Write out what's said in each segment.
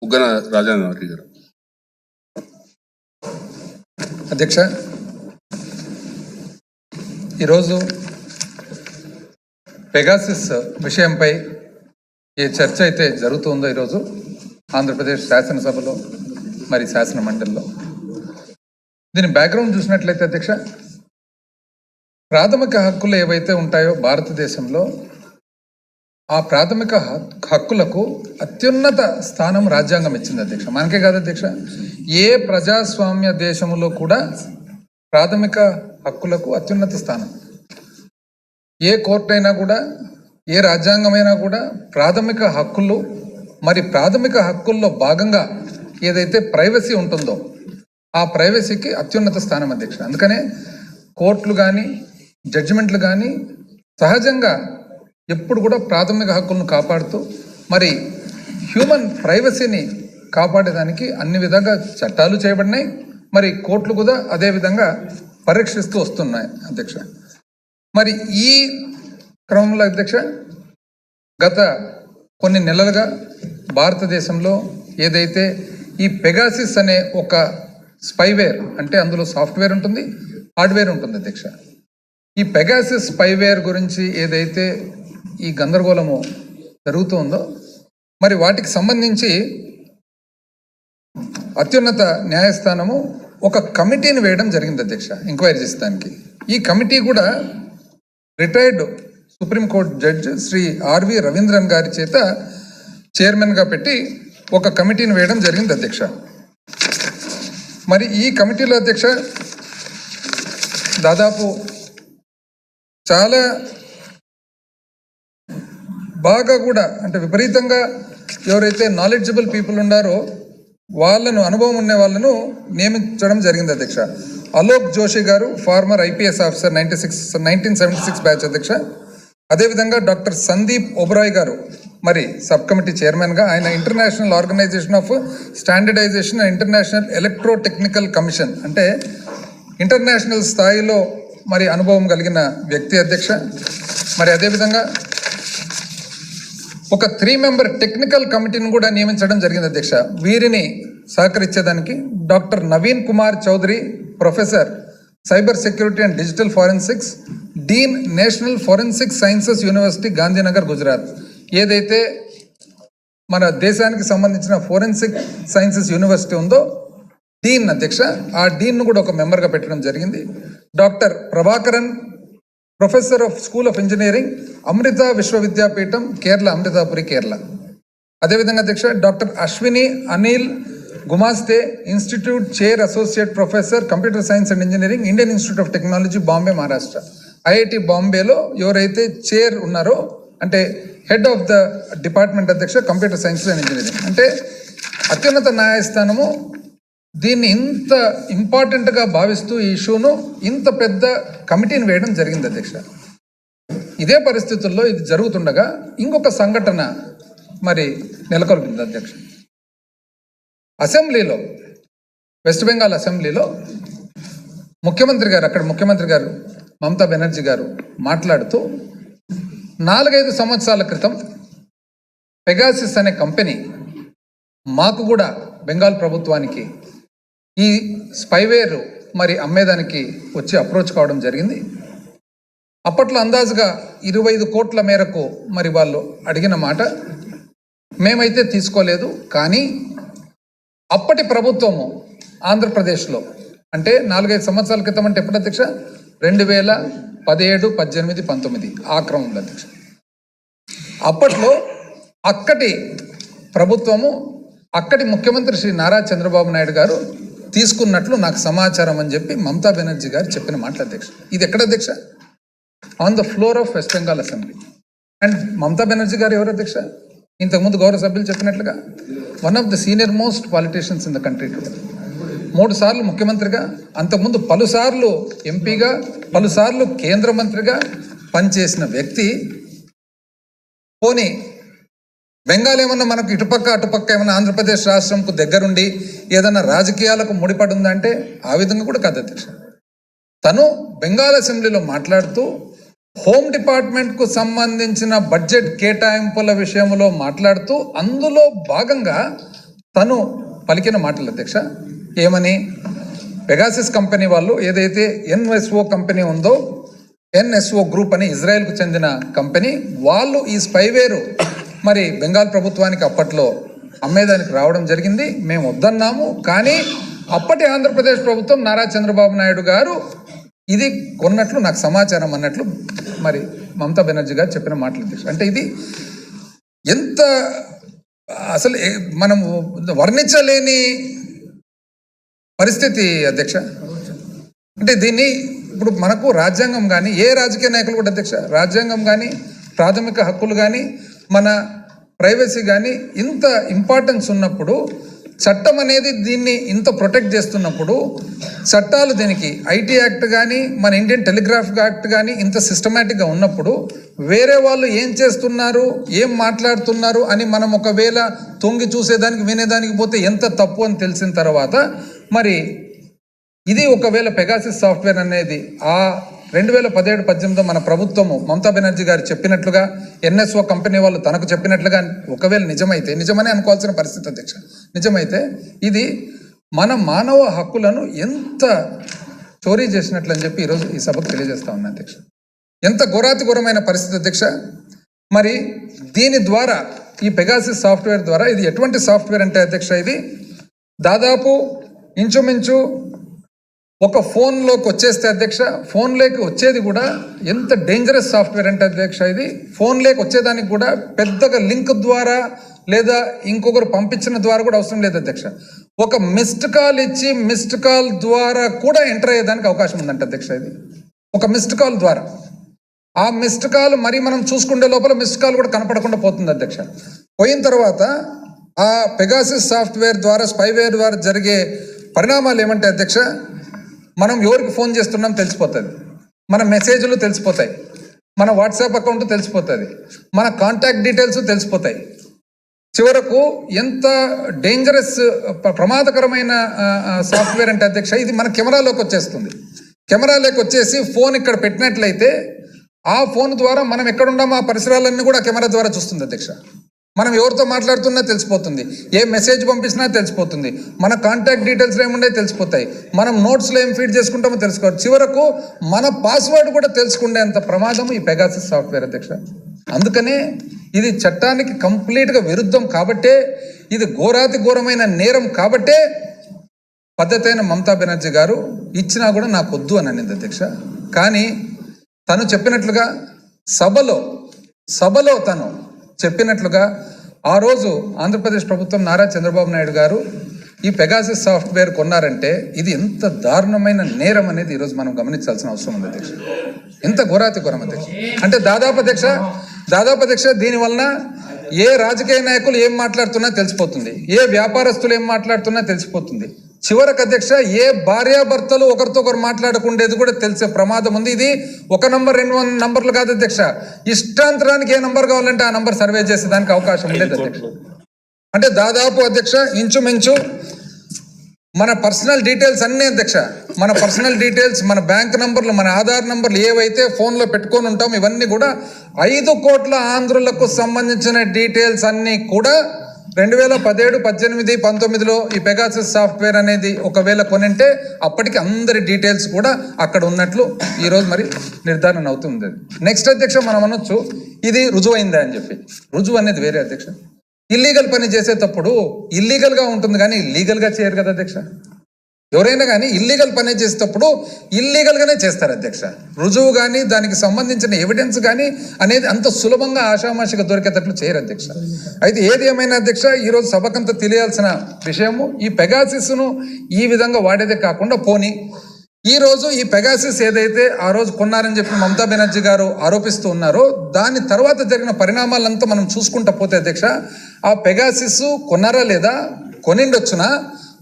బుగ్గన రాజేంద్ర గారు. అధ్యక్ష, ఈరోజు పెగాసిస్ విషయంపై ఏ చర్చ అయితే జరుగుతుందో ఈరోజు ఆంధ్రప్రదేశ్ శాసనసభలో మరి శాసన మండలిలో, దీని బ్యాక్గ్రౌండ్ చూసినట్లయితే అధ్యక్ష, ప్రాథమిక హక్కులు ఏవైతే ఉంటాయో భారతదేశంలో ఆ ప్రాథమిక హక్కులకు అత్యున్నత స్థానం రాజ్యాంగం ఇచ్చింది అధ్యక్ష. మనకే కాదు అధ్యక్ష, ఏ ప్రజాస్వామ్య దేశంలో కూడా ప్రాథమిక హక్కులకు అత్యున్నత స్థానం. ఏ కోర్టు అయినా కూడా, ఏ రాజ్యాంగమైనా కూడా ప్రాథమిక హక్కులు, మరి ప్రాథమిక హక్కుల్లో భాగంగా ఏదైతే ప్రైవసీ ఉంటుందో ఆ ప్రైవసీకి అత్యున్నత స్థానం అధ్యక్ష. అందుకనే కోర్టులు కానీ జడ్జిమెంట్లు కానీ సహజంగా ఎప్పుడు కూడా ప్రాథమిక హక్కులను కాపాడుతూ మరి హ్యూమన్ ప్రైవసీని కాపాడేదానికి అన్ని విధంగా చట్టాలు చేయబడినాయి. మరి కోర్టులు కూడా అదే విధంగా పరీక్షిస్తూ వస్తున్నాయి అధ్యక్ష. మరి ఈ క్రమంలో అధ్యక్ష, గత కొన్ని నెలలుగా భారతదేశంలో ఏదైతే ఈ పెగాసిస్ అనే ఒక స్పైవేర్, అంటే అందులో సాఫ్ట్వేర్ ఉంటుంది, హార్డ్వేర్ ఉంటుంది అధ్యక్ష. ఈ పెగాసిస్ స్పైవేర్ గురించి ఏదైతే ఈ గందరగోళము జరుగుతుందో మరి వాటికి సంబంధించి అత్యున్నత న్యాయస్థానము ఒక కమిటీని వేయడం జరిగింది అధ్యక్ష, ఎంక్వైరీ చేసేదానికి. ఈ కమిటీ కూడా retired supreme court judge Shri R V Raveendran గారి చేత చైర్మన్గా పెట్టి ఒక కమిటీని వేయడం జరిగింది అధ్యక్ష. మరి ఈ కమిటీలో అధ్యక్ష దాదాపు చాలా బాగా కూడా, అంటే విపరీతంగా ఎవరైతే నాలెడ్జబుల్ పీపుల్ ఉన్నారో వాళ్ళను, అనుభవం ఉన్న వాళ్ళను నియమించడం జరిగింది అధ్యక్ష. అలోక్ జోషి గారు, ఫార్మర్ ఐపీఎస్ ఆఫీసర్, 1976 బ్యాచ్ అధ్యక్ష. అదేవిధంగా డాక్టర్ సందీప్ ఒబరాయ్ గారు మరి సబ్ కమిటీ చైర్మన్గా, ఆయన International Organisation of Standardisation and International Electrotechnical Commission, అంటే ఇంటర్నేషనల్ స్థాయిలో మరి అనుభవం కలిగిన వ్యక్తి అధ్యక్ష. మరి అదేవిధంగా ఒక 3 మెంబర్ టెక్నికల్ కమిటీని కూడా నియమించడం జరిగింది అధ్యక్ష. వీరిని సహకరించేదానికి doctor Naveen Kumar Chaudhary, professor cyber security and digital forensics, dean national forensic sciences university, Gandhinagar, Gujarat. ఏదైతే మన దేశానికి సంబంధించిన ఫోరెన్సిక్ సైన్సెస్ యూనివర్సిటీ ఉందో డీన్ అధ్యక్ష, ఆ డీన్ను కూడా ఒక మెంబర్గా పెట్టడం జరిగింది. Doctor Prabhakaran, professor of school of engineering, Amrita Vishwa Vidyapeetham, Kerala, Amritapuri, Kerala. అదేవిధంగా అధ్యక్ష doctor Ashwini Anil Gumaste, institute chair, associate professor, computer science and engineering, Indian institute of technology, Bombay, Maharashtra. IIT బాంబేలో ఎవరైతే చైర్ ఉన్నారో, అంటే హెడ్ ఆఫ్ ద డిపార్ట్మెంట్ అధ్యక్ష, కంప్యూటర్ సైన్స్ అండ్ ఇంజనీరింగ్. అంటే అత్యున్నత న్యాయస్థానము దీన్ని ఇంత ఇంపార్టెంట్గా భావిస్తూ ఈ ఇష్యూను ఇంత పెద్ద కమిటీని వేయడం జరిగింది అధ్యక్ష. ఇదే పరిస్థితుల్లో ఇది జరుగుతుండగా ఇంకొక సంఘటన మరి నెలకొల్పింది అధ్యక్ష. అసెంబ్లీలో, వెస్ట్ బెంగాల్ అసెంబ్లీలో ముఖ్యమంత్రి గారు, అక్కడ ముఖ్యమంత్రి గారు మమతా బెనర్జీ గారు మాట్లాడుతూ 4-5 సంవత్సరాల క్రితం పెగాసిస్ అనే కంపెనీ మాకు కూడా బెంగాల్ ప్రభుత్వానికి ఈ స్పైవేర్ మరి అమ్మేదానికి వచ్చి అప్రోచ్ కావడం జరిగింది. అప్పట్లో అందాజుగా 25 కోట్ల మేరకు మరి వాళ్ళు అడిగిన మాట మేమైతే తీసుకోలేదు. కానీ అప్పటి ప్రభుత్వము ఆంధ్రప్రదేశ్లో, అంటే 4-5 సంవత్సరాల క్రితం, అంటే ఎప్పుడు అధ్యక్ష, 2017, 18, 19 ఆ క్రమంలో అధ్యక్ష. అప్పట్లో అక్కడి ప్రభుత్వము, అక్కడి ముఖ్యమంత్రి శ్రీ నారా చంద్రబాబు నాయుడు గారు తీసుకున్నట్లు నాకు సమాచారం అని చెప్పి మమతా బెనర్జీ గారు చెప్పిన మాటలు అధ్యక్ష. ఇది ఎక్కడ అధ్యక్ష? On the floor of west Bengal assembly. And Mamata Banerjee గారు ఎవరు అధ్యక్ష? ఇంతకుముందు గౌరవ సభ్యులు చెప్పినట్లుగా one of the senior most politicians in the country today. 3 సార్లు ముఖ్యమంత్రిగా, అంతకుముందు పలుసార్లు ఎంపీగా, పలుసార్లు కేంద్ర మంత్రిగా పనిచేసిన వ్యక్తి. పోనీ బెంగాల్ ఏమన్నా మనకు ఇటుపక్క అటుపక్క ఏమన్నా ఆంధ్రప్రదేశ్ రాష్ట్రంకు దగ్గరుండి ఏదన్నా రాజకీయాలకు ముడిపడి ఉందంటే ఆ విధంగా కూడా కాదు అధ్యక్ష. తను బెంగాల్ అసెంబ్లీలో మాట్లాడుతూ హోమ్ డిపార్ట్మెంట్కు సంబంధించిన బడ్జెట్ కేటాయింపుల విషయంలో మాట్లాడుతూ అందులో భాగంగా తను పలికిన మాటలు అధ్యక్ష. ఏమని, పెగాసిస్ కంపెనీ వాళ్ళు ఏదైతే ఎన్ఎస్ఓ కంపెనీ ఉందో, ఎన్ఎస్ఓ గ్రూప్ అని ఇజ్రాయెల్కు చెందిన కంపెనీ, వాళ్ళు ఈ స్పైవేరు మరి బెంగాల్ ప్రభుత్వానికి అప్పట్లో అమ్మేదానికి రావడం జరిగింది. మేము వద్దన్నాము, కానీ అప్పటి ఆంధ్రప్రదేశ్ ప్రభుత్వం నారా చంద్రబాబు నాయుడు గారు ఇది కొన్నట్లు నాకు సమాచారం అన్నట్లు మరి మమతా బెనర్జీ గారు చెప్పిన మాటలు అధ్యక్ష. అంటే ఇది ఎంత అసలు మనం వర్ణించలేని పరిస్థితి అధ్యక్ష. అంటే దీన్ని ఇప్పుడు మనకు రాజ్యాంగం కానీ, ఏ రాజకీయ నాయకులు కూడా అధ్యక్ష, రాజ్యాంగం కానీ, ప్రాథమిక హక్కులు కానీ, మన ప్రైవసీ కానీ ఇంత ఇంపార్టెన్స్ ఉన్నప్పుడు, చట్టం అనేది దీన్ని ఇంత ప్రొటెక్ట్ చేస్తున్నప్పుడు, చట్టాలు దీనికి ఐటీ యాక్ట్ కానీ, మన ఇండియన్ టెలిగ్రాఫ్ యాక్ట్ కానీ ఇంత సిస్టమేటిక్గా ఉన్నప్పుడు, వేరే వాళ్ళు ఏం చేస్తున్నారు, ఏం మాట్లాడుతున్నారు అని మనం ఒకవేళ తొంగి చూసేదానికి, వినేదానికి పోతే ఎంత తప్పు అని తెలిసిన తర్వాత, మరి ఇది ఒకవేళ పెగాసిస్ సాఫ్ట్వేర్ అనేది ఆ 2017-18 మన ప్రభుత్వము మమతా బెనర్జీ గారు చెప్పినట్లుగా, ఎన్ఎస్ఓ కంపెనీ వాళ్ళు తనకు చెప్పినట్లుగా ఒకవేళ నిజమైతే, నిజమని అనుకోవాల్సిన పరిస్థితి అధ్యక్ష, నిజమైతే ఇది మన మానవ హక్కులను ఎంత చోరీ చేసినట్లు అని చెప్పి ఈరోజు ఈ సభకు తెలియజేస్తా ఉన్నా అధ్యక్ష. ఎంత ఘోరాతిఘోరమైన పరిస్థితి అధ్యక్ష. మరి దీని ద్వారా, ఈ పెగాసిస్ సాఫ్ట్వేర్ ద్వారా, ఇది ఎటువంటి సాఫ్ట్వేర్ అంటే అధ్యక్ష, ఇది దాదాపు ఇంచుమించు ఒక ఫోన్లోకి వచ్చేస్తే అధ్యక్ష, ఫోన్లోకి వచ్చేది కూడా ఎంత డేంజరస్ సాఫ్ట్వేర్ అంటే అధ్యక్ష, ఇది ఫోన్లోకి వచ్చేదానికి కూడా పెద్దగా లింక్ ద్వారా లేదా ఇంకొకరు పంపించిన ద్వారా కూడా అవసరం లేదు అధ్యక్ష. ఒక మిస్డ్ కాల్ ఇచ్చి మిస్డ్ కాల్ ద్వారా కూడా ఎంటర్ అయ్యేదానికి అవకాశం ఉందంట అధ్యక్ష. ఇది ఒక మిస్డ్ కాల్ ద్వారా, ఆ మిస్డ్ కాల్ మరి మనం చూసుకునే లోపల మిస్డ్ కాల్ కూడా కనపడకుండా పోతుంది అధ్యక్ష. పోయిన తర్వాత ఆ పెగాసిస్ సాఫ్ట్వేర్ ద్వారా, స్పైవేర్ ద్వారా జరిగే పరిణామాలు ఏమంటే అధ్యక్ష, మనం ఎవరికి ఫోన్ చేస్తున్నాం తెలిసిపోతుంది, మన మెసేజ్లు తెలిసిపోతాయి, మన వాట్సాప్ అకౌంట్ తెలిసిపోతుంది, మన కాంటాక్ట్ డీటెయిల్స్ తెలిసిపోతాయి. చివరకు ఎంత డేంజరస్, ప్రమాదకరమైన సాఫ్ట్వేర్ అంటే అధ్యక్ష, ఇది మన కెమెరాలోకి వచ్చేస్తుంది. కెమెరాలోకి వచ్చేసి ఫోన్ ఇక్కడ పెట్టినట్లయితే ఆ ఫోన్ ద్వారా మనం ఎక్కడున్నామో ఆ పరిసరాలన్నీ కూడా కెమెరా ద్వారా చూస్తుంది అధ్యక్ష. మనం ఎవరితో మాట్లాడుతున్నా తెలిసిపోతుంది, ఏ మెసేజ్ పంపించినా తెలిసిపోతుంది, మన కాంటాక్ట్ డీటెయిల్స్ ఏముండే తెలిసిపోతాయి, మనం నోట్స్లో ఏం ఫీడ్ చేసుకుంటామో తెలుసుకోవచ్చు, చివరకు మన పాస్వర్డ్ కూడా తెలుసుకునేంత ప్రమాదం ఈ పెగాసిస్ సాఫ్ట్వేర్ అధ్యక్ష. అందుకనే ఇది చట్టానికి కంప్లీట్గా విరుద్ధం కాబట్టే, ఇది ఘోరాతి ఘోరమైన నేరం కాబట్టే పద్ధతి అయిన మమతా బెనర్జీ గారు ఇచ్చినా కూడా నాకు వద్దు అని అనింది అధ్యక్ష. కానీ తను చెప్పినట్లుగా సభలో తను చెప్పినట్లుగా ఆ రోజు ఆంధ్రప్రదేశ్ ప్రభుత్వం నారా చంద్రబాబు నాయుడు గారు ఈ పెగాసిస్ సాఫ్ట్వేర్ కొన్నారంటే ఇది ఎంత దారుణమైన నేరం అనేది ఈరోజు మనం గమనించాల్సిన అవసరం ఉంది అధ్యక్ష. ఎంత ఘోరాతి ఘోరం అధ్యక్ష. అంటే దాదాపు అధ్యక్ష దీనివలన ఏ రాజకీయ నాయకులు ఏం మాట్లాడుతున్నా తెలిసిపోతుంది, ఏ వ్యాపారస్తులు ఏం మాట్లాడుతున్నా తెలిసిపోతుంది, చివరికి అధ్యక్ష ఏ భార్యాభర్తలు ఒకరితో ఒకరు మాట్లాడుకుండేది కూడా తెలిసే ప్రమాదం ఉంది. ఇది 1 నంబర్ 2 నంబర్లు కాదు అధ్యక్ష, ఇష్టాంతరానికి ఏ నంబర్ కావాలంటే ఆ నంబర్ సర్వే చేసేదానికి అవకాశం ఉండేది అధ్యక్ష. అంటే దాదాపు అధ్యక్ష ఇంచుమించు మన పర్సనల్ డీటెయిల్స్ అన్నీ అధ్యక్ష, మన పర్సనల్ డీటెయిల్స్, మన బ్యాంక్ నంబర్లు, మన ఆధార్ నంబర్లు ఏవైతే ఫోన్లో పెట్టుకొని ఉంటాం, ఇవన్నీ కూడా 5 కోట్ల ఆంధ్రులకు సంబంధించిన డీటెయిల్స్ అన్నీ కూడా 2017, 18, 19లో ఈ పెగాసిస్ సాఫ్ట్వేర్ అనేది ఒకవేళ కొనింటే అప్పటికి అందరి డీటెయిల్స్ కూడా అక్కడ ఉన్నట్లు ఈరోజు మరి నిర్ధారణ అవుతుంది. నెక్స్ట్ అధ్యక్ష మనం అనొచ్చు ఇది రుజువైందా అని చెప్పి. రుజువు అనేది వేరే అధ్యక్ష. ఇల్లీగల్ పని చేసేటప్పుడు ఇల్లీగల్గా ఉంటుంది కానీ లీగల్గా చేయరు కదా అధ్యక్ష. ఎవరైనా కానీ ఇల్లీగల్ పని చేసేటప్పుడు ఇల్లీగల్గానే చేస్తారు అధ్యక్ష. రుజువు కానీ దానికి సంబంధించిన ఎవిడెన్స్ కానీ అనేది అంత సులభంగా ఆషామాషిగా దొరికేటట్లు చేయరు అధ్యక్ష. అయితే ఏది ఏమైనా అధ్యక్ష ఈరోజు సభకంతా తెలియాల్సిన విషయము, ఈ పెగాసిస్ను ఈ విధంగా వాడేదే కాకుండా పోని ఈరోజు ఈ పెగాసిస్ ఏదైతే ఆ రోజు కొన్నారని చెప్పి మమతా బెనర్జీ గారు ఆరోపిస్తూ ఉన్నారో దాని తర్వాత జరిగిన పరిణామాలంతా మనం చూసుకుంటా పోతే అధ్యక్ష, ఆ పెగాసిస్ కొన్నారా లేదా, కొనిండొచ్చునా,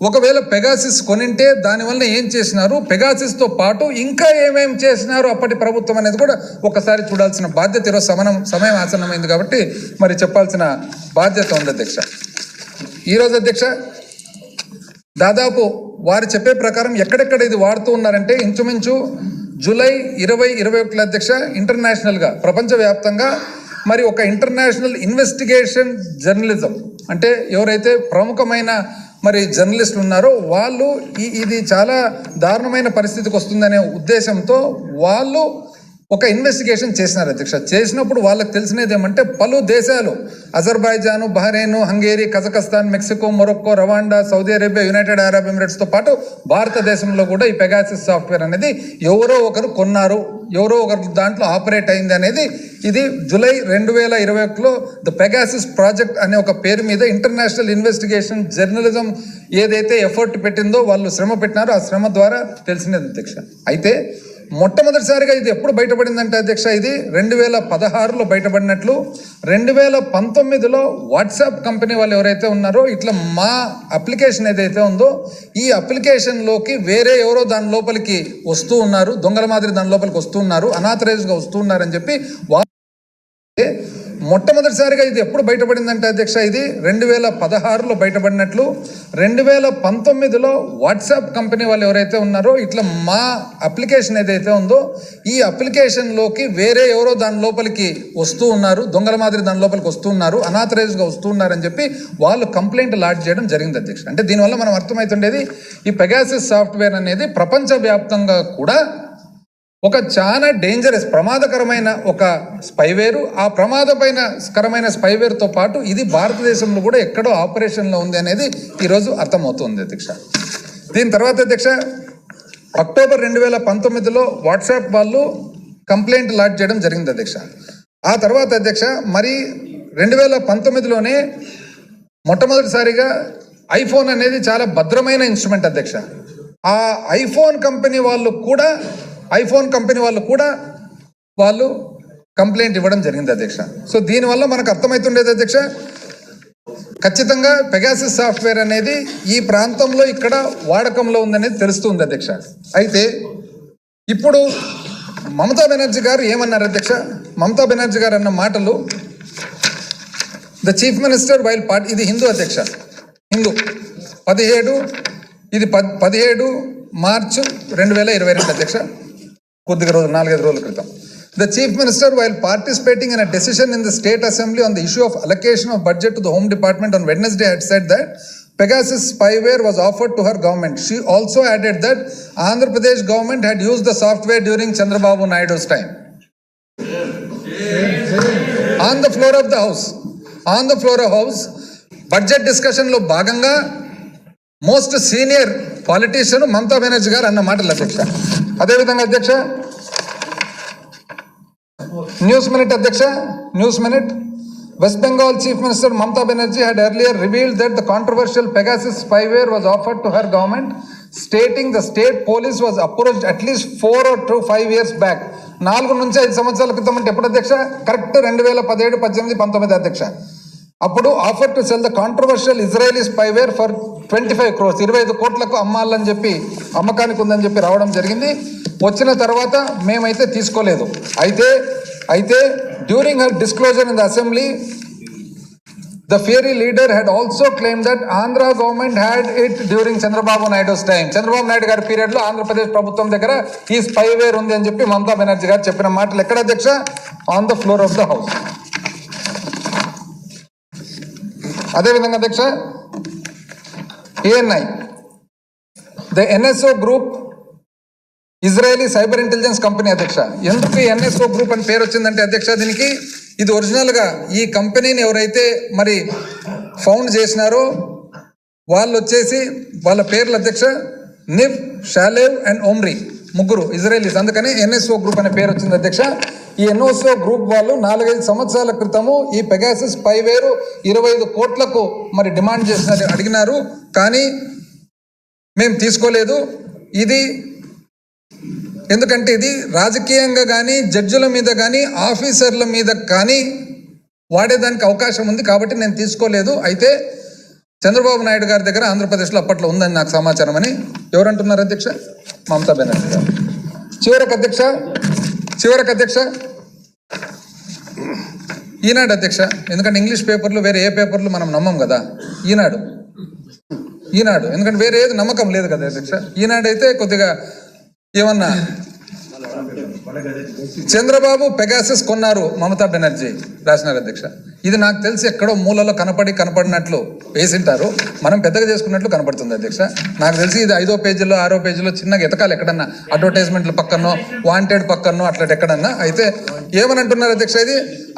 ఒకవేళ పెగాసిస్ కొనింటే దానివల్ల ఏం చేసినారు, పెగాసిస్తో పాటు ఇంకా ఏమేం చేసినారు అప్పటి ప్రభుత్వం అనేది కూడా ఒకసారి చూడాల్సిన బాధ్యత ఈరోజు సమయం ఆసన్నమైంది కాబట్టి మరి చెప్పాల్సిన బాధ్యత ఉంది అధ్యక్ష. ఈరోజు అధ్యక్ష దాదాపు వారు చెప్పే ప్రకారం ఎక్కడెక్కడ ఇది వాడుతూ ఉన్నారంటే ఇంచుమించు జూలై 2021 అధ్యక్ష ఇంటర్నేషనల్గా ప్రపంచవ్యాప్తంగా మరి ఒక ఇంటర్నేషనల్ ఇన్వెస్టిగేషన్ జర్నలిజం అంటే ఎవరైతే ప్రముఖమైన మరి జర్నలిస్టులు ఉన్నారో వాళ్ళు ఇది చాలా దారుణమైన పరిస్థితికి వస్తుందనే ఉద్దేశంతో వాళ్ళు ఒక ఇన్వెస్టిగేషన్ చేసినారు అధ్యక్ష. చేసినప్పుడు వాళ్ళకి తెలిసినది ఏమంటే పలు దేశాలు Azerbaijan, Bahrain, Hungary, Kazakhstan, Mexico, Morocco, Rwanda, Saudi Arabia, United Arab ఎమిరేట్స్తో పాటు భారతదేశంలో కూడా ఈ పెగాసిస్ సాఫ్ట్వేర్ అనేది ఎవరో ఒకరు కొన్నారు, ఎవరో ఒకరు దాంట్లో ఆపరేట్ అయింది అనేది ఇది జూలై 2021లో ద పెగాసిస్ ప్రాజెక్ట్ అనే ఒక పేరు మీద ఇంటర్నేషనల్ ఇన్వెస్టిగేషన్ జర్నలిజం ఏదైతే ఎఫర్ట్ పెట్టిందో వాళ్ళు శ్రమ పెట్టినారో ఆ శ్రమ ద్వారా తెలిసినది అధ్యక్ష. అయితే మొట్టమొదటిసారిగా ఇది ఎప్పుడు బయటపడిందంటే అధ్యక్ష, ఇది 2016లో బయటపడినట్లు 2019లో వాట్సాప్ కంపెనీ వాళ్ళు ఎవరైతే ఉన్నారో ఇట్లా మా అప్లికేషన్ ఏదైతే ఉందో ఈ అప్లికేషన్లోకి వేరే ఎవరో దాని లోపలికి వస్తూ ఉన్నారు, దొంగల మాదిరి దాని లోపలికి వస్తూ ఉన్నారు, అనాథరైజ్గా వస్తూ ఉన్నారని చెప్పి మొట్టమొదటిసారిగా ఇది ఎప్పుడు బయటపడిందంటే అధ్యక్ష, ఇది 2016లో బయటపడినట్లు 2019లో వాట్సాప్ కంపెనీ వాళ్ళు ఎవరైతే ఉన్నారో ఇట్లా మా అప్లికేషన్ ఏదైతే ఉందో ఈ అప్లికేషన్లోకి వేరే ఎవరో దాని లోపలికి వస్తూ ఉన్నారు, దొంగల మాదిరి దాని లోపలికి వస్తూ ఉన్నారు, అనాథరైజ్గా వస్తూ ఉన్నారని చెప్పి వాళ్ళు కంప్లైంట్ లాడ్జ్ చేయడం జరిగింది అధ్యక్ష. అంటే దీనివల్ల మనం అర్థమవుతుండేది ఈ పెగాసిస్ సాఫ్ట్వేర్ అనేది ప్రపంచవ్యాప్తంగా కూడా ఒక చాలా డేంజరస్ ప్రమాదకరమైన ఒక స్పైవేరు, ఆ ప్రమాదకరమైన స్పైవేర్తో పాటు ఇది భారతదేశంలో కూడా ఎక్కడో ఆపరేషన్లో ఉంది అనేది ఈరోజు అర్థమవుతుంది అధ్యక్ష. దీని తర్వాత అధ్యక్ష అక్టోబర్ 2019లో వాట్సాప్ వాళ్ళు కంప్లైంట్ లాడ్జ్ చేయడం జరిగింది అధ్యక్ష. ఆ తర్వాత అధ్యక్ష మరి 2019లోనే మొట్టమొదటిసారిగా ఐఫోన్ అనేది చాలా భద్రమైన ఇన్స్ట్రుమెంట్ అధ్యక్ష. ఆ ఐఫోన్ కంపెనీ వాళ్ళు కూడా వాళ్ళు కంప్లైంట్ ఇవ్వడం జరిగింది అధ్యక్ష. సో దీనివల్ల మనకు అర్థమవుతుండేది అధ్యక్ష, ఖచ్చితంగా పెగాసిస్ సాఫ్ట్వేర్ అనేది ఈ ప్రాంతంలో ఇక్కడ వాడకంలో ఉందనేది తెలుస్తుంది అధ్యక్ష. అయితే ఇప్పుడు మమతా బెనర్జీ గారు ఏమన్నారు అధ్యక్ష? మమతా బెనర్జీ గారు అన్న మాటలు the chief minister while party, ఇది హిందూ అధ్యక్ష, హిందూ 17 మార్చ్ 2022 అధ్యక్ష, కొద్దిగా రోజు 4-5 రోజుల క్రితం. The Chief Minister, while participating in a decision in the State Assembly on the issue of allocation of budget to the Home Department on Wednesday, had said that Pegasus spyware was offered to her government. She also added that Andhra Pradesh government had used the software during Chandrababu Naidu's time. On the floor of the House, budget discussion lo bhaganga most senior politician Mamata Banerjee garu anna maatalu అధ్యక్ష. అదే విధంగా అధ్యక్ష news minute West Bengal Chief Minister Mamata Banerjee had earlier revealed that the controversial Pegasus spyware was offered to her government, stating the state police was approached at least 4 or 5 years back. 4 నుంచి 5 సంవత్సరాల క్రితం అంటే ఎప్పుడు అధ్యక్ష? Correct 2017, 18, 19 అధ్యక్ష. అప్పుడు offer to cell the controversial Israeli spyware for 25 crores 25 కోట్లకు అమ్మాలని చెప్పి అమ్మకానికి ఉందని చెప్పి రావడం జరిగింది. వచ్చిన తర్వాత మేమైతే తీసుకోలేదు. అయితే during her disclosure in the assembly the ఫియరీ leader had also claim that Andhra government had it during Chandrababu Naidu's time. Chandrababu Naidu గారి పీరియడ్లో ఆంధ్రప్రదేశ్ ప్రభుత్వం దగ్గర ఈ స్పైవేర్ ఉంది అని చెప్పి మమతా బెనర్జీ గారు చెప్పిన మాటలు ఎక్కడ అధ్యక్ష? On the floor of the house. అదేవిధంగా అధ్యక్ష ANI, the NSO group Israeli cyber intelligence company అధ్యక్ష. ఎందుకు NSO గ్రూప్ అని పేరు వచ్చిందంటే అధ్యక్ష దీనికి ఇది ఒరిజినల్గా ఈ కంపెనీని ఎవరైతే మరి ఫౌండ్ చేసినారో వాళ్ళు వచ్చేసి వాళ్ళ పేర్లు అధ్యక్ష నివ్, షాలేవ్ అండ్ ఓమ్రీ, ముగ్గురు ఇజ్రాయలీస్. అందుకని NSO గ్రూప్ అనే పేరు వచ్చింది అధ్యక్ష. ఈ NSO గ్రూప్ వాళ్ళు 4-5 సంవత్సరాల క్రితము ఈ పెగాసిస్ స్పైవేర్ 25 కోట్లకు మరి డిమాండ్ చేసినారు, అడిగినారు. కానీ మేము తీసుకోలేదు. ఇది ఎందుకంటే ఇది రాజకీయంగా కానీ జడ్జిల మీద కానీ ఆఫీసర్ల మీద కానీ వాడేదానికి అవకాశం ఉంది కాబట్టి నేను తీసుకోలేదు. అయితే చంద్రబాబు నాయుడు గారి దగ్గర ఆంధ్రప్రదేశ్లో అప్పట్లో ఉందని నాకు సమాచారం అని ఎవరంటున్నారు అధ్యక్ష? మమతా బెనర్జీ గారు. చివరికి అధ్యక్ష ఈనాడు అధ్యక్ష, ఎందుకంటే ఇంగ్లీష్ పేపర్లు వేరే ఏ పేపర్లు మనం నమ్మం కదా. ఈనాడు ఎందుకంటే వేరే ఏది నమ్మకం లేదు కదా అధ్యక్ష. ఈనాడు అయితే కొద్దిగా ఏమన్నా చంద్రబాబు పెగాసిస్ కొన్నారు మమతా బెనర్జీ రాసినారు అధ్యక్ష. ఇది నాకు తెలిసి ఎక్కడో మూలలో కనపడినట్లు వేసింటారు, మనం పెద్దగా చేసుకున్నట్లు కనపడుతుంది అధ్యక్ష. నాకు తెలిసి ఇది 5వ పేజీలో 6వ పేజీలో చిన్నగా ఎతకాలి ఎక్కడన్నా, అడ్వర్టైజ్మెంట్ల పక్కనో వాంటెడ్ పక్కనో అట్లా ఎక్కడన్నా. అయితే ఏమని అంటున్నారు అధ్యక్ష, ఇది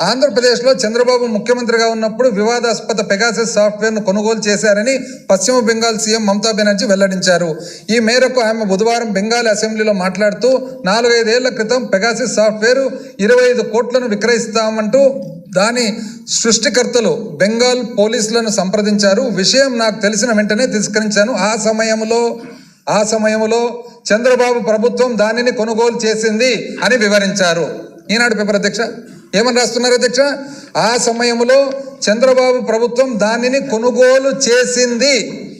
ఆంధ్రప్రదేశ్లో చంద్రబాబు ముఖ్యమంత్రిగా ఉన్నప్పుడు వివాదాస్పద పెగాసిస్ సాఫ్ట్వేర్ను కొనుగోలు చేశారని పశ్చిమ బెంగాల్ సీఎం మమతా బెనర్జీ వెల్లడించారు. ఈ మేరకు ఆమె బుధవారం బెంగాల్ అసెంబ్లీలో మాట్లాడుతూ 4-5 ఏళ్ల క్రితం పెగాసిస్ సాఫ్ట్వేర్ 25 కోట్లను విక్రయిస్తామంటూ దాని సృష్టికర్తలు బెంగాల్ పోలీసులను సంప్రదించారు. విషయం నాకు తెలిసిన వెంటనే తిరస్కరించాను. ఆ సమయంలో చంద్రబాబు ప్రభుత్వం దానిని కొనుగోలు చేసింది అని వివరించారు. ఈనాడు పేపర్ అధ్యక్ష ఏమని రాస్తున్నారు అధ్యక్ష, ఆ సమయంలో చంద్రబాబు ప్రభుత్వం దానిని కొనుగోలు చేసింది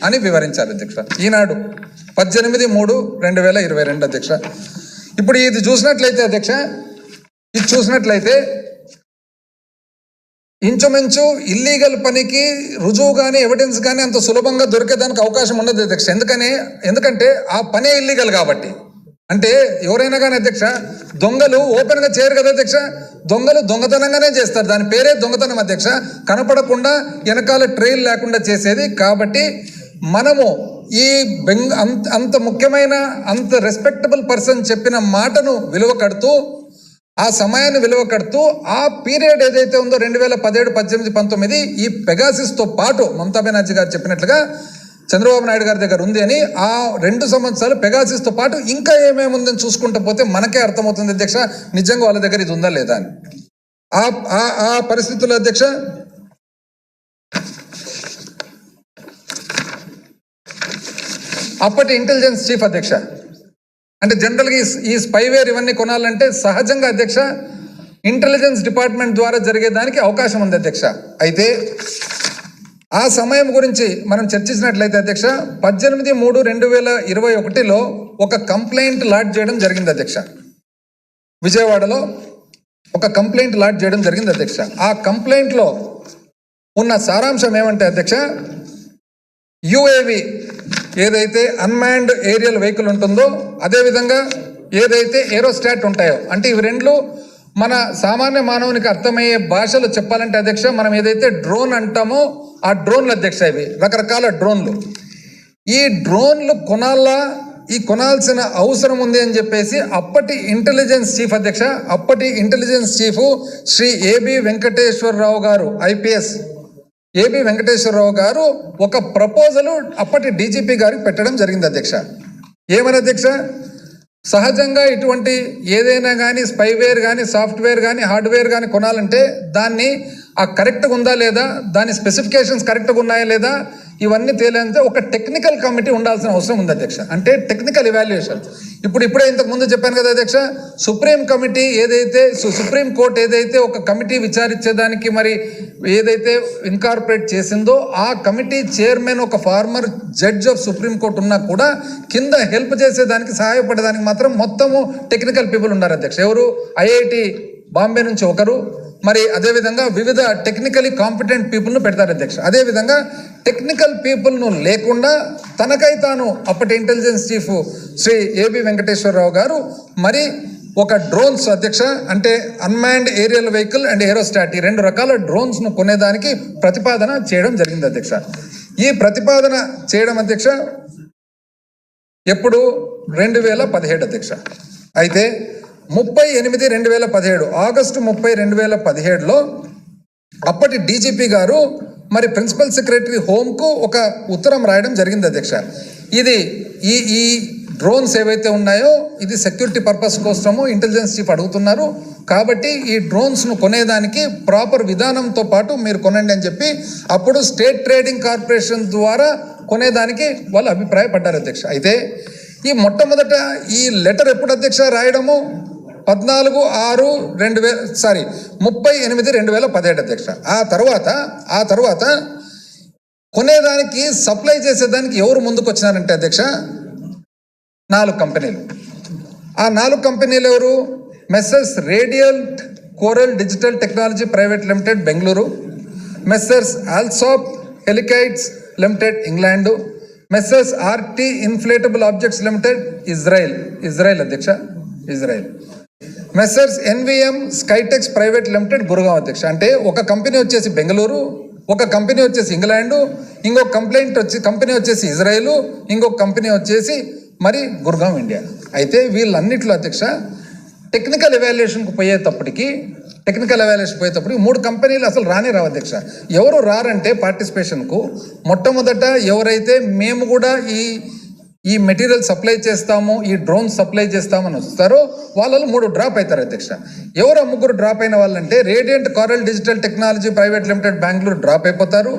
అని వివరించారు అధ్యక్ష. ఈనాడు 18/3/2022 అధ్యక్ష. ఇప్పుడు ఇది చూసినట్లయితే అధ్యక్ష, ఇంచుమించు ఇల్లీగల్ పనికి రుజువు కానీ ఎవిడెన్స్ కానీ అంత సులభంగా దొరికేదానికి అవకాశం ఉండదు అధ్యక్ష. ఎందుకంటే ఆ పనే ఇల్లీగల్ కాబట్టి. అంటే ఎవరైనా కానీ అధ్యక్ష, దొంగలు ఓపెన్గా చేయరు కదా అధ్యక్ష, దొంగలు దొంగతనంగానే చేస్తారు. దాని పేరే దొంగతనం అధ్యక్ష, కనపడకుండా వెనకాల ట్రైల్ లేకుండా చేసేది. కాబట్టి మనము ఈ అంత ముఖ్యమైన అంత రెస్పెక్టబుల్ పర్సన్ చెప్పిన మాటను విలువ కడుతూ, ఆ సమయాన్ని విలువ కడుతూ, ఆ పీరియడ్ ఏదైతే ఉందో 2017, 18, 19 ఈ పెగాసిస్తో పాటు మమతా బెనర్జీ గారు చెప్పినట్లుగా చంద్రబాబు నాయుడు గారి దగ్గర ఉంది అని, ఆ 2 సంవత్సరాలు పెగాసిస్తో పాటు ఇంకా ఏమేమి ఉందని చూసుకుంటూ పోతే మనకే అర్థమవుతుంది అధ్యక్ష నిజంగా వాళ్ళ దగ్గర ఇది ఉందా లేదా అని. ఆ పరిస్థితుల్లో అధ్యక్ష అప్పటి ఇంటెలిజెన్స్ చీఫ్ అధ్యక్ష, అంటే జనరల్గా ఈ స్పైవేర్ ఇవన్నీ కొనాలంటే సహజంగా అధ్యక్ష ఇంటెలిజెన్స్ డిపార్ట్మెంట్ ద్వారా జరిగేదానికి అవకాశం ఉంది అధ్యక్ష. అయితే ఆ సమయం గురించి మనం చర్చించినట్లయితే అధ్యక్ష 18/3/2021లో ఒక కంప్లైంట్ లాడ్జ్ చేయడం జరిగింది అధ్యక్ష. విజయవాడలో ఒక కంప్లైంట్ లాడ్జ్ చేయడం జరిగింది అధ్యక్ష. ఆ కంప్లైంట్లో ఉన్న సారాంశం ఏమంటే అధ్యక్ష, యుఏవి ఏదైతే అన్మాన్డ్ ఏరియల్ వెహికల్ ఉంటుందో, అదేవిధంగా ఏదైతే ఏరోస్టాట్ ఉంటాయో, అంటే ఇవి రెండు మన సామాన్య మానవునికి అర్థమయ్యే భాషలో చెప్పాలంటే అధ్యక్ష, మనం ఏదైతే డ్రోన్ అంటామో ఆ డ్రోన్లు అధ్యక్ష, ఇవి రకరకాల డ్రోన్లు. ఈ డ్రోన్లు కొనాల్సిన అవసరం ఉంది అని చెప్పేసి అప్పటి ఇంటెలిజెన్స్ చీఫ్ అధ్యక్ష, అప్పటి intelligence chief Shri A B Venkateswara Rao గారు, ఐపీఎస్ ఏబి వెంకటేశ్వరరావు గారు ఒక ప్రపోజల్ అప్పటి డీజీపీ గారికి పెట్టడం జరిగింది అధ్యక్ష. ఏమని అధ్యక్ష, సహజంగా ఇటువంటి ఏదైనా కానీ స్పైవేర్ కానీ సాఫ్ట్వేర్ కానీ హార్డ్వేర్ కానీ కొనాలంటే దాన్ని ఆ కరెక్ట్గా ఉందా లేదా, దాని స్పెసిఫికేషన్స్ కరెక్ట్గా ఉన్నాయా లేదా, ఇవన్నీ తేలేంతే ఒక టెక్నికల్ కమిటీ ఉండాల్సిన అవసరం ఉంది అధ్యక్ష. అంటే టెక్నికల్ ఇవాల్యుయేషన్. ఇప్పుడే ఇంతకు ముందు చెప్పాను కదా అధ్యక్ష, సుప్రీం కోర్ట్ ఏదైతే ఒక కమిటీ విచారించేదానికి మరి ఏదైతే ఇన్కార్పొరేట్ చేసిందో, ఆ కమిటీ చైర్మన్ ఒక former judge of Supreme Court ఉన్నా కూడా కింద హెల్ప్ చేసేదానికి సహాయపడేదానికి మాత్రం మొత్తము టెక్నికల్ పీపుల్ ఉన్నారు అధ్యక్ష. ఎవరు, ఐఐటి బాంబే నుంచి ఒకరు, మరి అదేవిధంగా వివిధ టెక్నికలీ కాంపిటెంట్ పీపుల్ను పెడతారు అధ్యక్ష. అదేవిధంగా టెక్నికల్ పీపుల్ను లేకుండా తనకై తాను అప్పటి intelligence chief Shri A B Venkateswara Rao గారు మరి ఒక డ్రోన్స్ అధ్యక్ష, అంటే unmanned aerial vehicle and aerostat, ఈ 2 రకాల డ్రోన్స్ను కొనేదానికి ప్రతిపాదన చేయడం జరిగింది అధ్యక్ష. ఈ ప్రతిపాదన చేయడం అధ్యక్ష ఎప్పుడు 2017 అధ్యక్ష. అయితే 30/8/2017 ఆగస్టు 30/2017లో అప్పటి డీజీపీ గారు మరి ప్రిన్సిపల్ సెక్రటరీ హోమ్కు ఒక ఉత్తరం రాయడం జరిగింది అధ్యక్ష. ఇది ఈ డ్రోన్స్ ఏవైతే ఉన్నాయో ఇది సెక్యూరిటీ పర్పస్ కోసము ఇంటెలిజెన్స్ చీఫ్ అడుగుతున్నారు, కాబట్టి ఈ డ్రోన్స్ను కొనేదానికి ప్రాపర్ విధానంతో పాటు మీరు కొనండి అని చెప్పి అప్పుడు స్టేట్ ట్రేడింగ్ కార్పొరేషన్ ద్వారా కొనేదానికి వాళ్ళు అభిప్రాయపడ్డారు అధ్యక్ష. అయితే ఈ మొట్టమొదట ఈ లెటర్ ఎప్పుడు అధ్యక్ష రాయడము 30/8/2017 అధ్యక్ష. ఆ తర్వాత కొనేదానికి సప్లై చేసేదానికి ఎవరు ముందుకు వచ్చినారంటే అధ్యక్ష 4 కంపెనీలు. ఆ 4 కంపెనీలు ఎవరు, messrs radial coral digital technology private limited Bengaluru, messrs Allsopp Helikites limited England, messrs RT inflatable objects limited Israel అధ్యక్ష, Israel. Messrs NVM Skytex private limited Gurugram అధ్యక్ష. అంటే ఒక కంపెనీ వచ్చేసి బెంగళూరు, ఒక కంపెనీ వచ్చేసి ఇంగ్లాండు, ఇంకొక కంపెనీ వచ్చేసి ఇజ్రాయెల్, ఇంకొక కంపెనీ వచ్చేసి మరి గురుగాం ఇండియా. అయితే వీళ్ళన్నిట్లో అధ్యక్ష టెక్నికల్ ఎవాల్యుయేషన్కి పోయేటప్పటికి 3 కంపెనీలు అసలు రావు అధ్యక్ష. ఎవరు రారంటే పార్టిసిపేషన్కు మొట్టమొదట ఎవరైతే మేము కూడా ఈ మెటీరియల్ సప్లై చేస్తాము, ఈ డ్రోన్ సప్లై చేస్తామని వస్తారో వాళ్ళు 3 డ్రాప్ అవుతారు అధ్యక్ష. ఎవరు 3 డ్రాప్ అయిన వాళ్ళంటే radiant coral digital technology private limited Bengaluru drop అయిపోతారు,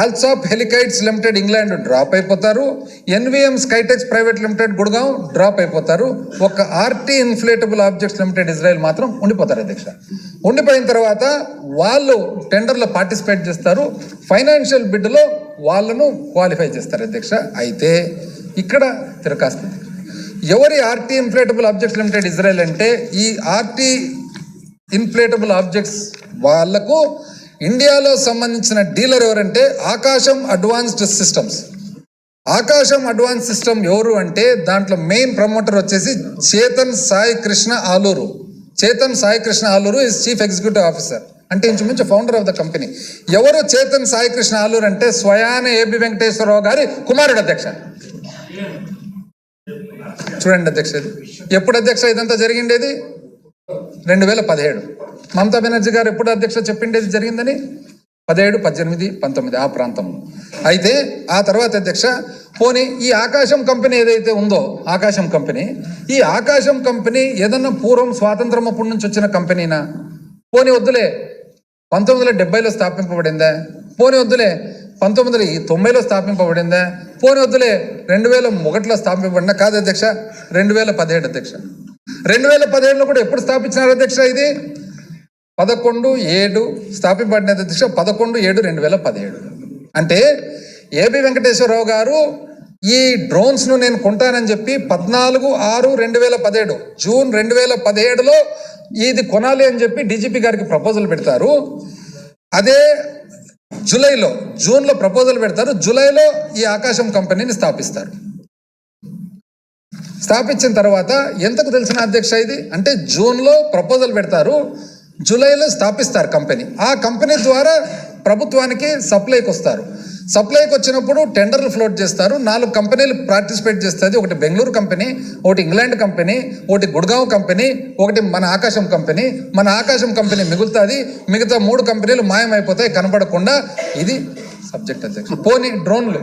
Allsopp Helikites limited England drop అయిపోతారు, NVM Skytex private limited Gurgaon drop అయిపోతారు. ఒక RT inflatable objects limited Israel మాత్రం ఉండిపోతారు అధ్యక్ష. ఉండిపోయిన తర్వాత వాళ్ళు టెండర్లో పార్టిసిపేట్ చేస్తారు, ఫైనాన్షియల్ బిడ్లో వాళ్ళను క్వాలిఫై చేస్తారు అధ్యక్ష. అయితే ఇక్కడ తిరకాస్తుంది. ఎవరి RT inflatable objects limited Israel అంటే ఈ ఆర్టీ ఇన్ఫ్లేటబుల్ ఆబ్జెక్ట్స్ వాళ్లకు ఇండియాలో సంబంధించిన డీలర్ ఎవరంటే Akasam advanced systems. Akasam advance system ఎవరు అంటే దాంట్లో మెయిన్ ప్రమోటర్ వచ్చేసి Chetan Sai Krishna Aluru. Chetan Sai Krishna Aluru is chief executive officer, అంటే ఇంచుమించు ఫౌండర్ ఆఫ్ ద కంపెనీ. ఎవరు చేతన్ సాయి కృష్ణ ఆలూరు అంటే స్వయాన ఏబి వెంకటేశ్వరరావు గారి కుమారుడు అధ్యక్ష. చూడండి అధ్యక్ష, ఎప్పుడు అధ్యక్ష ఇదంతా జరిగిండేది? 2017. మమతా బెనర్జీ గారు ఎప్పుడు అధ్యక్ష చెప్పిండేది జరిగిందని? 17, 18, 19 ఆ ప్రాంతంలో. అయితే ఆ తర్వాత అధ్యక్ష పోనీ ఈ ఆకాశం కంపెనీ ఏదైతే ఉందో ఈ ఆకాశం కంపెనీ ఏదన్నా పూర్వం స్వాతంత్రం అప్పటి నుంచి వచ్చిన కంపెనీనా? పోనీ వద్దులే 1970లో స్థాపింపబడిందా? పోనీ వద్దులే 1990లో స్థాపింపబడిందా? పోనీ వద్దులే 2001లో స్థాపింపబడినా? కాదు అధ్యక్ష, 2017 అధ్యక్ష. 2017లో కూడా ఎప్పుడు స్థాపించినారు అధ్యక్ష? ఇది 11/7 స్థాపింపబడినది అధ్యక్ష, 11/7/2017. అంటే ఏబి వెంకటేశ్వరరావు గారు ఈ డ్రోన్స్ను నేను కొంటానని చెప్పి 14/6/2017 జూన్ 2017లో ఇది కొనాలి అని చెప్పి డీజీపీ గారికి ప్రపోజల్ పెడతారు. అదే జూన్లో ప్రపోజల్ పెడతారు, జూలైలో ఈ ఆకాశం కంపెనీని స్థాపిస్తారు. స్థాపించిన తర్వాత ఎంతకు తెలిసిన అధ్యక్ష ఇది అంటే జూన్లో ప్రపోజల్ పెడతారు, జూలైలో స్థాపిస్తారు కంపెనీ. ఆ కంపెనీ ద్వారా ప్రభుత్వానికి సప్లైకి వస్తారు. సప్లైకి వచ్చినప్పుడు టెండర్లు ఫ్లోట్ చేస్తారు. 4 కంపెనీలు పార్టిసిపేట్ చేస్తుంది. ఒకటి బెంగళూరు కంపెనీ, ఒకటి ఇంగ్లాండ్ కంపెనీ, ఒకటి గుడ్గాం కంపెనీ, ఒకటి మన ఆకాశం కంపెనీ. మన ఆకాశం కంపెనీ మిగులుతుంది, మిగతా 3 కంపెనీలు మాయమైపోతాయి కనపడకుండా. ఇది సబ్జెక్ట్ అధ్యక్ష. పోనీ డ్రోన్లు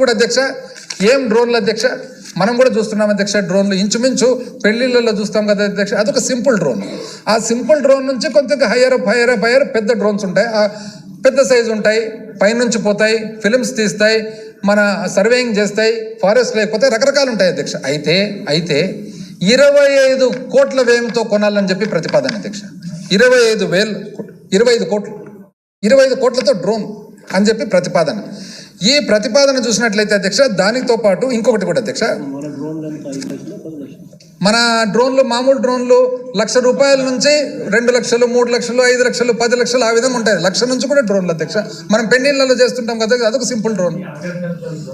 కూడా అధ్యక్ష. ఏం డ్రోన్లు అధ్యక్ష? మనం కూడా చూస్తున్నాం అధ్యక్ష. డ్రోన్లు ఇంచుమించు పెళ్లిళ్ళలో చూస్తాం కదా అధ్యక్ష, అదొక సింపుల్ డ్రోన్. ఆ సింపుల్ డ్రోన్ నుంచి కొంచెం హైయర్ పెద్ద డ్రోన్స్ ఉంటాయి, పెద్ద సైజు ఉంటాయి, పైనుంచి పోతాయి, ఫిలిమ్స్ తీస్తాయి, మన సర్వేయింగ్ చేస్తాయి, ఫారెస్ట్ లేకపోతే రకరకాలు ఉంటాయి అధ్యక్ష. అయితే 25 కోట్ల వ్యయంతో కొనాలని చెప్పి ప్రతిపాదన అధ్యక్ష. 25 కోట్లతో డ్రోన్ అని చెప్పి ప్రతిపాదన. ఈ ప్రతిపాదన చూసినట్లయితే అధ్యక్ష దానితో పాటు ఇంకొకటి కూడా అధ్యక్ష, మన డ్రోన్లు మామూలు డ్రోన్లు ₹1,00,000 నుంచి 2 లక్షలు, 3 లక్షలు, 5 లక్షలు, 10 లక్షలు ఆ విధంగా ఉంటాయి. 1,00,000 నుంచి కూడా డ్రోన్లు అధ్యక్ష. మనం పెళ్లిళ్ళలో చేస్తుంటాం కదా, అదొక సింపుల్ డ్రోన్.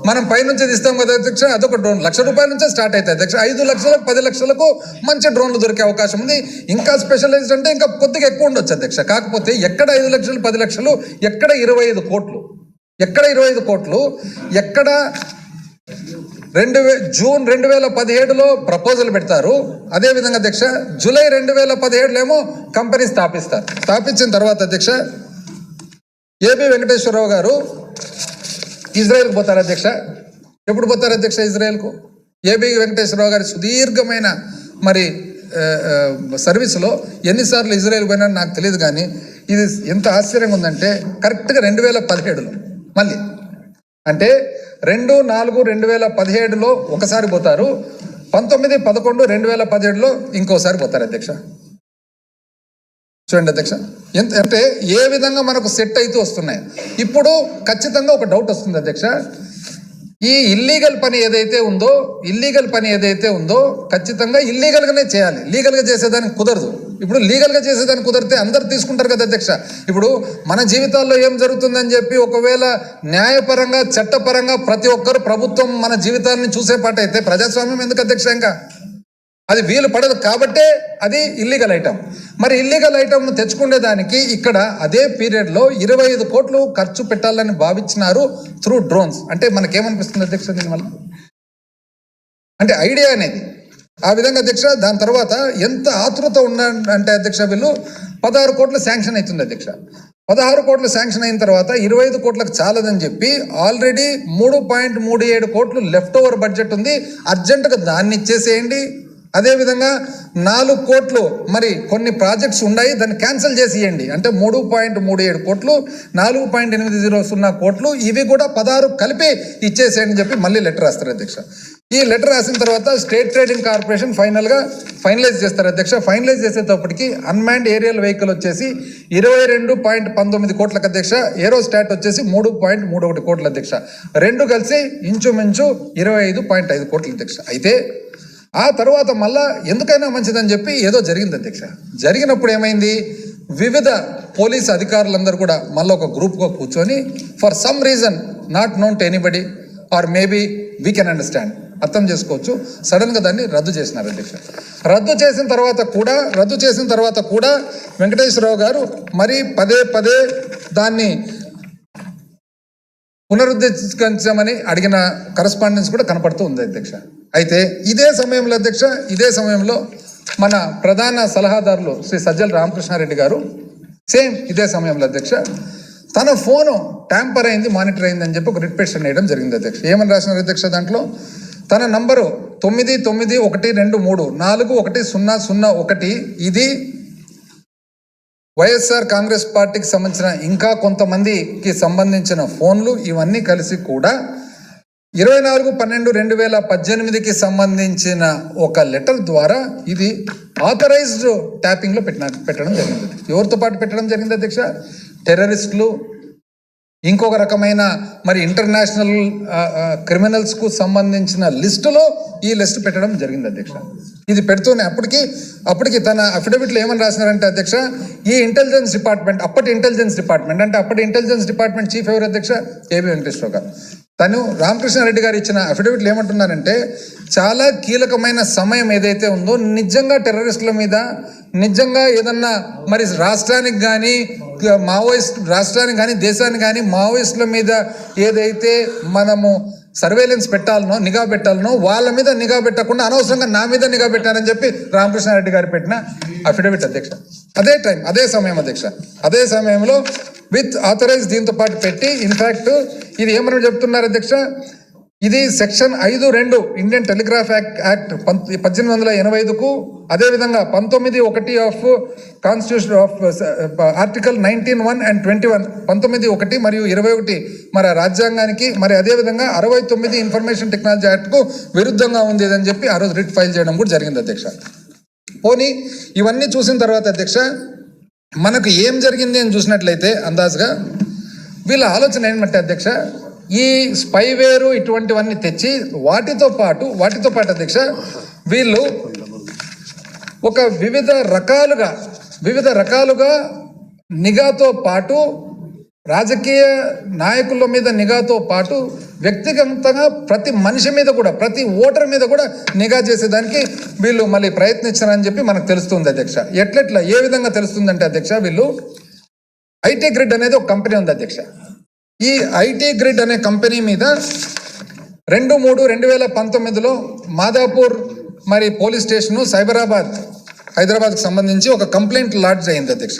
మనం పైనుంచి తీస్తాం కదా అధ్యక్ష, అదొక డ్రోన్. ₹1,00,000 నుంచే స్టార్ట్ అవుతాయి అధ్యక్ష. 5 లక్షలకు, 10 లక్షలకు మంచి డ్రోన్లు దొరికే అవకాశం ఉంది. ఇంకా స్పెషలైజ్డ్ అంటే ఇంకా కొద్దిగా ఎక్కువ ఉండొచ్చు అధ్యక్ష. కాకపోతే ఎక్కడ 5 లక్షలు, 10 లక్షలు, ఎక్కడ 25 కోట్లు, ఎక్కడ 25 కోట్లు, ఎక్కడ జూన్ 2017లో ప్రపోజల్ పెడతారు. అదేవిధంగా అధ్యక్ష జూలై 2017లో ఏమో కంపెనీ స్థాపిస్తారు. స్థాపించిన తర్వాత అధ్యక్ష ఏబి వెంకటేశ్వరరావు గారు ఇజ్రాయెల్కి పోతారు అధ్యక్ష. ఎప్పుడు పోతారు అధ్యక్ష ఇజ్రాయెల్కు? ఏబి వెంకటేశ్వరరావు గారి సుదీర్ఘమైన మరి సర్వీసులో ఎన్నిసార్లు ఇజ్రాయెల్ పోయినా నాకు తెలియదు, కానీ ఇది ఎంత ఆశ్చర్యంగా ఉందంటే కరెక్ట్గా 2017లో మళ్ళీ అంటే 2/4/2017లో ఒకసారి పోతారు, 19/11/2017లో ఇంకోసారి పోతారు అధ్యక్ష. చూడండి అధ్యక్ష, అంటే ఏ విధంగా మనకు సెట్ అవుతూ వస్తున్నాయి. ఇప్పుడు ఖచ్చితంగా ఒక డౌట్ వస్తుంది అధ్యక్ష, ఈ ఇల్లీగల్ పని ఏదైతే ఉందో ఖచ్చితంగా ఇల్లీగల్గానే చేయాలి, లీగల్గా చేసేదానికి కుదరదు. ఇప్పుడు లీగల్గా చేసేదానికి కుదిరితే అందరు తీసుకుంటారు కదా అధ్యక్ష. ఇప్పుడు మన జీవితాల్లో ఏం జరుగుతుందని చెప్పి ఒకవేళ న్యాయపరంగా, చట్టపరంగా ప్రతి ఒక్కరు ప్రభుత్వం మన జీవితాన్ని చూసే పాట అయితే ప్రజాస్వామ్యం ఎందుకు అధ్యక్ష? ఇంకా అది వీలు పడదు కాబట్టే అది ఇల్లీగల్ ఐటమ్. మరి ఇల్లీగల్ ఐటమ్ను తెచ్చుకునేదానికి ఇక్కడ అదే పీరియడ్లో 25 కోట్లు ఖర్చు పెట్టాలని భావించినారు త్రూ డ్రోన్స్. అంటే మనకేమనిపిస్తుంది అధ్యక్ష దీనివల్ల? అంటే ఐడియా అనేది ఆ విధంగా అధ్యక్ష. దాని తర్వాత ఎంత ఆతృత అంటే అధ్యక్ష వీళ్ళు 16 కోట్లు శాంక్షన్ అవుతుంది అధ్యక్ష. 16 కోట్లు శాంక్షన్ అయిన తర్వాత 25 కోట్లకు చాలదని చెప్పి ఆల్రెడీ 3.37 కోట్లు లెఫ్ట్ ఓవర్ బడ్జెట్ ఉంది, అర్జెంటుగా దాన్ని ఇచ్చేసేయండి. అదేవిధంగా 4 కోట్లు మరి కొన్ని ప్రాజెక్ట్స్ ఉన్నాయి, దాన్ని క్యాన్సిల్ చేసి ఇవ్వండి. అంటే 3.37 కోట్లు, 4.800 కోట్లు, ఇవి కూడా 16 కలిపి ఇచ్చేసేయండి చెప్పి మళ్ళీ లెటర్ రాస్తారు అధ్యక్ష. ఈ లెటర్ రాసిన తర్వాత స్టేట్ ట్రేడింగ్ కార్పొరేషన్ ఫైనలైజ్ చేస్తారు అధ్యక్ష. ఫైనలైజ్ చేసేటప్పటికి అన్మాన్డ్ ఏరియల్ వెహికల్ వచ్చేసి 22.19 కోట్లకు అధ్యక్ష. ఏరోస్టాట్ వచ్చేసి 3.31 కోట్ల అధ్యక్ష. రెండు కలిసి ఇంచుమించు 25.5 కోట్ల అధ్యక్ష. అయితే ఆ తర్వాత మళ్ళా ఎందుకైనా మంచిదని చెప్పి ఏదో జరిగింది అధ్యక్ష. జరిగినప్పుడు ఏమైంది, వివిధ పోలీస్ అధికారులందరూ కూడా మళ్ళీ ఒక గ్రూప్గా కూర్చొని for some reason not known to anybody or maybe we can understand, అర్థం చేసుకోవచ్చు, సడన్గా దాన్ని రద్దు చేసినారు అధ్యక్ష. రద్దు చేసిన తర్వాత కూడా వెంకటేశ్వరరావు గారు మరి పదే దాన్ని పునరుద్ధరించమని అడిగిన కరస్పాండెన్స్ కూడా కనపడుతూ ఉంది అధ్యక్ష. అయితే ఇదే సమయంలో మన ప్రధాన సలహాదారులు శ్రీ సజ్జల రామకృష్ణారెడ్డి గారు సేమ్ ఇదే సమయంలో అధ్యక్ష తన ఫోను ట్యాంపర్ అయింది, మానిటర్ అయింది అని చెప్పి ఒక రిట్ పిటిషన్ వేయడం జరిగింది అధ్యక్ష. ఏమని రాసినారు అధ్యక్ష దాంట్లో? తన నంబరు 9912341001, ఇది వైఎస్ఆర్ కాంగ్రెస్ పార్టీకి సంబంధించిన ఇంకా కొంతమందికి సంబంధించిన ఫోన్లు, ఇవన్నీ కలిసి కూడా 24/12/2018కి సంబంధించిన ఒక లెటర్ ద్వారా ఇది ఆథరైజ్డ్ ట్యాపింగ్లో పెట్టడం జరిగింది. ఎవరితో పాటు పెట్టడం జరిగింది అధ్యక్ష? టెర్రరిస్టులు, ఇంకొక రకమైన మరి ఇంటర్నేషనల్ క్రిమినల్స్కు సంబంధించిన లిస్టులో ఈ లిస్ట్ పెట్టడం జరిగింది అధ్యక్ష. ఇది పెడుతూనే అప్పటికి తన అఫిడవిట్లో ఏమని రాసినారంటే అధ్యక్ష, ఈ ఇంటెలిజెన్స్ డిపార్ట్మెంట్, అప్పటి ఇంటెలిజెన్స్ డిపార్ట్మెంట్ చీఫ్ ఎవరు అధ్యక్ష? ఏబి వెంకటేశ్వరరావు గారు. తను రామకృష్ణారెడ్డి గారు ఇచ్చిన అఫిడవిట్లు ఏమంటున్నారంటే, చాలా కీలకమైన సమయం ఏదైతే ఉందో నిజంగా టెర్రరిస్టుల మీద నిజంగా ఏదన్నా మరి రాష్ట్రానికి కానీ దేశానికి కానీ మావోయిస్టుల మీద ఏదైతే మనము సర్వేలెన్స్ పెట్టాలనో, నిఘా పెట్టాలనో, వాళ్ళ మీద నిఘా పెట్టకుండా అనవసరంగా నా మీద నిఘా పెట్టారని చెప్పి రామకృష్ణారెడ్డి గారు పెట్టిన అఫిడవిట్ అధ్యక్ష. అదే సమయంలో విత్ ఆథరైజ్ దీంతో పాటు పెట్టి, ఇన్ఫ్యాక్ట్ ఇది ఏమని చెప్తున్నారు అధ్యక్ష, ఇది సెక్షన్ 5(2) ఇండియన్ టెలిగ్రాఫ్ యాక్ట్ 1885కు, అదేవిధంగా 19(1) of constitution of article 19(1) and 21, 19(1) మరియు 21 మరి రాజ్యాంగానికి, మరి అదేవిధంగా 69 ఇన్ఫర్మేషన్ టెక్నాలజీ యాక్ట్కు విరుద్ధంగా ఉంది అని చెప్పి ఆ రోజు రిట్ ఫైల్ చేయడం కూడా జరిగింది అధ్యక్ష. పోనీ ఇవన్నీ చూసిన తర్వాత అధ్యక్ష మనకు ఏం జరిగింది అని చూసినట్లయితే అందాజుగా వీళ్ళ ఆలోచన ఏమంటే అధ్యక్ష, ఈ స్పైవేరు ఇటువంటివన్నీ తెచ్చి వాటితో పాటు అధ్యక్ష వీళ్ళు ఒక వివిధ రకాలుగా నిఘాతో పాటు, రాజకీయ నాయకుల మీద నిఘాతో పాటు వ్యక్తిగతంగా ప్రతి మనిషి మీద కూడా, ప్రతి ఓటర్ మీద కూడా నిఘా చేసేదానికి వీళ్ళు మళ్ళీ ప్రయత్నించారని చెప్పి మనకు తెలుస్తుంది అధ్యక్ష. ఏ విధంగా తెలుస్తుందంటే అధ్యక్ష, వీళ్ళు ఐటీ గ్రిడ్ అనేది ఒక కంపెనీ ఉంది అధ్యక్ష. ఈ ఐటీ గ్రిడ్ అనే కంపెనీ మీద 2/3/2019లో మాదాపూర్ మరి పోలీస్ స్టేషను హైదరాబాద్కి సంబంధించి ఒక కంప్లైంట్ లాడ్జ్ అయింది అధ్యక్ష.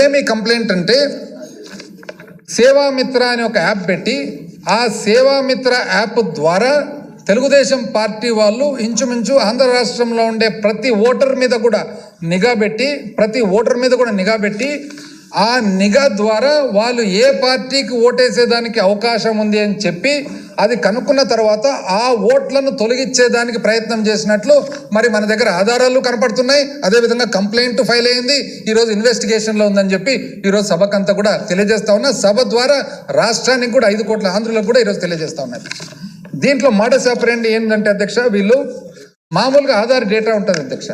ఏమి కంప్లైంట్ అంటే, సేవామిత్ర అనే ఒక యాప్ పెట్టి, ఆ సేవామిత్ర యాప్ ద్వారా తెలుగుదేశం పార్టీ వాళ్ళు ఇంచుమించు ఆంధ్ర రాష్ట్రంలో ఉండే ప్రతి ఓటర్ మీద కూడా నిఘా పెట్టి ఆ నిఘా ద్వారా వాళ్ళు ఏ పార్టీకి ఓటేసేదానికి అవకాశం ఉంది అని చెప్పి అది కనుక్కున్న తర్వాత ఆ ఓట్లను తొలగించేదానికి ప్రయత్నం చేసినట్లు మరి మన దగ్గర ఆధారాలు కనపడుతున్నాయి. అదేవిధంగా కంప్లైంట్ ఫైల్ అయింది, ఈరోజు ఇన్వెస్టిగేషన్లో ఉందని చెప్పి ఈరోజు సభకంతా కూడా తెలియజేస్తా ఉన్నా. సభ ద్వారా రాష్ట్రానికి కూడా 5 కోట్ల ఆంధ్రులకు కూడా ఈరోజు తెలియజేస్తా ఉన్నాయి. దీంట్లో మోడస్ ఆపరెండి ఏంటంటే అధ్యక్ష, వీళ్ళు మామూలుగా ఆధార్ డేటా ఉంటుంది అధ్యక్ష,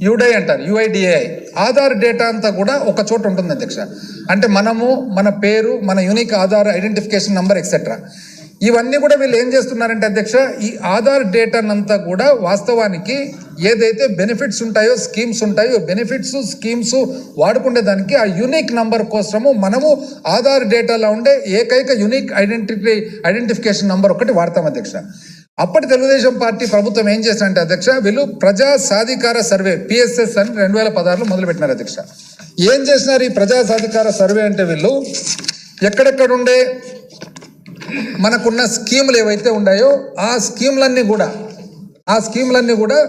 యూడై అంటారు, UIDAI. ఆధార్ డేటా అంతా కూడా ఒక చోట ఉంటుంది అధ్యక్ష. అంటే మన పేరు, మన unique Aadhaar identification number etcetera, ఇవన్నీ కూడా వీళ్ళు ఏం చేస్తున్నారంటే అధ్యక్ష, ఈ ఆధార్ డేటానంతా కూడా వాస్తవానికి ఏదైతే బెనిఫిట్స్ ఉంటాయో స్కీమ్స్ ఉంటాయో బెనిఫిట్స్ స్కీమ్స్ వాడుకునే దానికి ఆ యూనిక్ నంబర్ కోసము మనము ఆధార్ డేటాలో ఉండే ఏకైక యూనిక్ ఐడెంటిఫికేషన్ నంబర్ ఒకటి వాడతాం అధ్యక్ష. అప్పటి తెలుగుదేశం పార్టీ ప్రభుత్వం ఏం చేశారంటే అధ్యక్ష, వీళ్ళు ప్రజా సాధికార సర్వే PSS అని 2016లో మొదలుపెట్టినారు అధ్యక్ష. ఏం చేసినారు ఈ ప్రజా సాధికార సర్వే అంటే, వీళ్ళు ఎక్కడెక్కడ ఉండే మనకున్న స్కీములు ఏవైతే ఉన్నాయో ఆ స్కీములన్నీ కూడా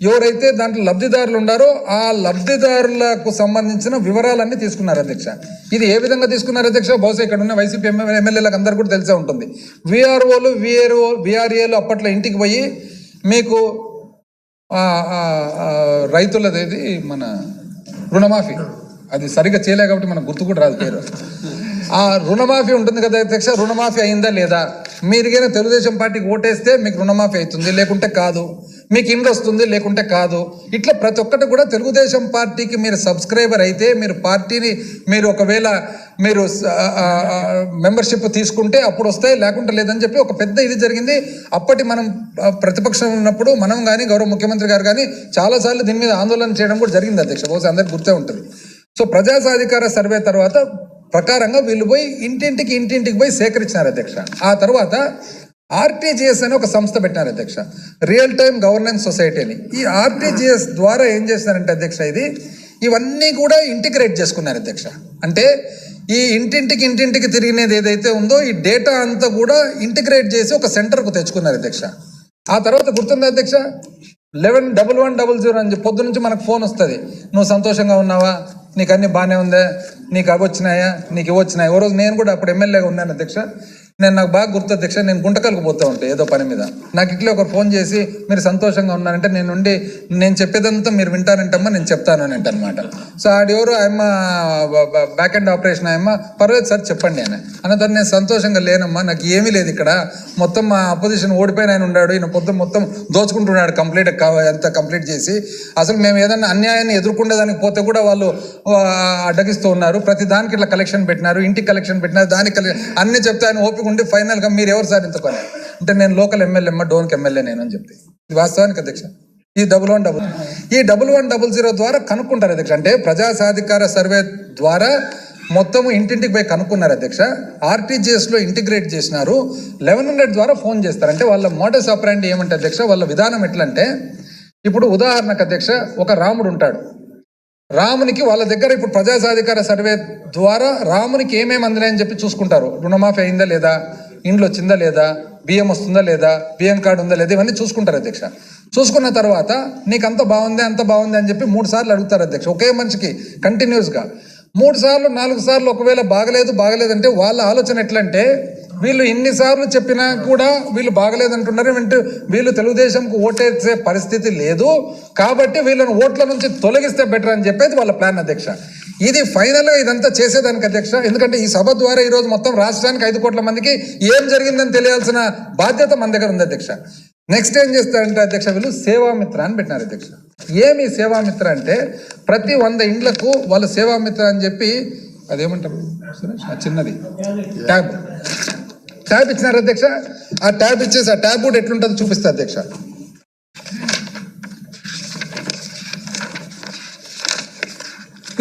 ఎవరైతే దాంట్లో లబ్ధిదారులు ఉన్నారో ఆ లబ్ధిదారులకు సంబంధించిన వివరాలన్నీ తీసుకున్నారు అధ్యక్ష. ఇది ఏ విధంగా తీసుకున్నారు అధ్యక్ష, బహుశా ఇక్కడ ఉన్న వైసీపీ ఎమ్మెల్యేలకు అందరూ కూడా తెలిసే ఉంటుంది. VROలు VRAలు అప్పట్లో ఇంటికి పోయి మీకు రైతులదేది మన రుణమాఫీ, అది సరిగ్గా చేయలే కాబట్టి మనకు గుర్తు కూడా రాదు పేరు. ఆ రుణమాఫీ ఉంటుంది కదా అధ్యక్ష, రుణమాఫీ అయిందా లేదా, మీరుగైనా తెలుగుదేశం పార్టీకి ఓటేస్తే మీకు రుణమాఫీ అవుతుంది, లేకుంటే కాదు, మీకు ఇండ్లు వస్తుంది, లేకుంటే కాదు. ఇట్లా ప్రతి ఒక్కటి కూడా తెలుగుదేశం పార్టీకి మీరు సబ్స్క్రైబర్ అయితే, మీరు పార్టీని మీరు ఒకవేళ మీరు మెంబర్షిప్ తీసుకుంటే అప్పుడు వస్తాయి, లేకుంటే లేదని చెప్పి ఒక పెద్ద ఇది జరిగింది. అప్పటి మనం ప్రతిపక్షం ఉన్నప్పుడు మనం కానీ గౌరవ ముఖ్యమంత్రి గారు కానీ చాలాసార్లు దీని మీద ఆందోళన చేయడం కూడా జరిగింది అధ్యక్ష, బహుశా అందరికి గుర్తే ఉంటుంది. సో ప్రజా సాధికార సర్వే తర్వాత ప్రకారంగా వీళ్ళు పోయి ఇంటింటికి పోయి సేకరించినారు అధ్యక్ష. ఆ తర్వాత RTGS అని ఒక సంస్థ పెట్టినారు అధ్యక్ష, రియల్ టైమ్ గవర్నెన్స్ సొసైటీ అని. ఈ RTGS ద్వారా ఏం చేస్తున్నారంటే అధ్యక్ష, ఇవన్నీ కూడా ఇంటిగ్రేట్ చేసుకున్నారు అధ్యక్ష. అంటే ఈ ఇంటింటికి తిరిగినది ఏదైతే ఉందో ఈ డేటా అంతా కూడా ఇంటిగ్రేట్ చేసి ఒక సెంటర్కు తెచ్చుకున్నారు అధ్యక్ష. ఆ తర్వాత గుర్తుంది అధ్యక్ష, 111100 అని పొద్దు నుంచి మనకు ఫోన్ వస్తుంది, నువ్వు సంతోషంగా ఉన్నావా, నీకు అన్ని బాగానే ఉందా, నీకు అవి వచ్చినాయా, నీకు ఇవి వచ్చినాయి. ఓ రోజు నేను కూడా అప్పుడు ఎమ్మెల్యేగా ఉన్నాను అధ్యక్ష, నాకు బాగా గుర్తు అధ్యక్ష, నేను గుంటకల్కి పోతూ ఉంటాను ఏదో పని మీద, నాకు ఇట్లా ఒకరు ఫోన్ చేసి మీరు సంతోషంగా ఉన్నారంటే నేను చెప్పేదంతా మీరు వింటారంటమ్మా, నేను చెప్తాను అని అనమాట. సో ఆడెవరు ఆయమ్మ బ్యాక్ అండ్ ఆపరేషన్ ఆయమ్మ, పర్వాలేదు సార్ చెప్పండి అని అన్నదాన్ని, నేను సంతోషంగా లేనమ్మా, నాకు ఏమీ లేదు ఇక్కడ, మొత్తం మా అపోజిషన్ ఓడిపోయిన ఆయన ఉన్నాడు, ఈయన మొత్తం దోచుకుంటున్నాడు కంప్లీట్ చేసి, అసలు మేము ఏదన్నా అన్యాయాన్ని ఎదుర్కొనేదానికి పోతే కూడా వాళ్ళు అడ్డగిస్తూ ఉన్నారు, ప్రతి దానికి ఇట్లా కలెక్షన్ పెట్టినారు, ఇంటికి కలెక్షన్ పెట్టినారు, దానికి అన్ని చెప్తే ఆయన ఓపిక ఉండి ఫైనల్గా మీరు ఎవరు సార్ ఇంతకొని అంటే, నేను లోకల్ ఎమ్మెల్యే డోన్కి ఎమ్మెల్యే నేను అని చెప్తే, ఇది వాస్తవానికి అధ్యక్ష. ఈ 1100 ద్వారా కనుక్కుంటారు అధ్యక్ష. అంటే ప్రజా సాధికార సర్వే ద్వారా మొత్తం ఇంటింటికి పోయి కనుక్కున్నారు అధ్యక్ష. RTGSలో ఇంటిగ్రేట్ చేసినారు. 1100 ద్వారా ఫోన్ చేస్తారు. అంటే వాళ్ళ మోడస్ ఆపరాండి ఏమంటే అధ్యక్ష, వాళ్ళ విధానం ఎట్లా అంటే, ఇప్పుడు ఉదాహరణకు అధ్యక్ష ఒక రాముడు ఉంటాడు, రామునికి వాళ్ళ దగ్గర ఇప్పుడు ప్రజా సాధికార సర్వే ద్వారా రామునికి ఏమేమి అందినాయని చెప్పి చూసుకుంటారు. రుణమాఫీ అయిందా లేదా, ఇండ్లు వచ్చిందా లేదా, బియ్యం వస్తుందా లేదా, బియ్యం కార్డు ఉందా లేదా, ఇవన్నీ చూసుకుంటారు అధ్యక్ష. చూసుకున్న తర్వాత నీకు అంత బాగుంది అని చెప్పి 3 సార్లు అడుగుతారు అధ్యక్ష, ఒకే మనిషికి కంటిన్యూస్గా 3 సార్లు 4 సార్లు. ఒకవేళ బాగలేదంటే వాళ్ళ ఆలోచన ఎట్లంటే, వీళ్ళు ఇన్నిసార్లు చెప్పినా కూడా వీళ్ళు బాగలేదంటున్నారు, వీళ్ళు తెలుగుదేశంకు ఓటేసే పరిస్థితి లేదు కాబట్టి వీళ్ళని ఓట్ల నుంచి తొలగిస్తే బెటర్ అని చెప్పేది వాళ్ళ ప్లాన్ అధ్యక్ష. ఇది ఫైనల్గా ఇదంతా చేసేదానికి అధ్యక్ష, ఎందుకంటే ఈ సభ ద్వారా ఈరోజు మొత్తం రాష్ట్రానికి 5 కోట్ల మందికి ఏం జరిగిందని తెలియాల్సిన బాధ్యత మన దగ్గర ఉంది అధ్యక్ష. నెక్స్ట్ ఏం చేస్తారంటే అధ్యక్ష, వీళ్ళు సేవామిత్ర అని పెట్టినారు అధ్యక్ష. ఏమి సేవామిత్ర అంటే, ప్రతి 100 ఇండ్లకు వాళ్ళు సేవామిత్ర అని చెప్పి, అదేమంటారు చిన్నది ట్యాబ్ ఇచ్చినారు అధ్యక్ష. ఆ ట్యాబ్ ఇచ్చేసి ఆ ట్యాబ్ కూడా ఎట్లుంటుందో చూపిస్తా అధ్యక్ష.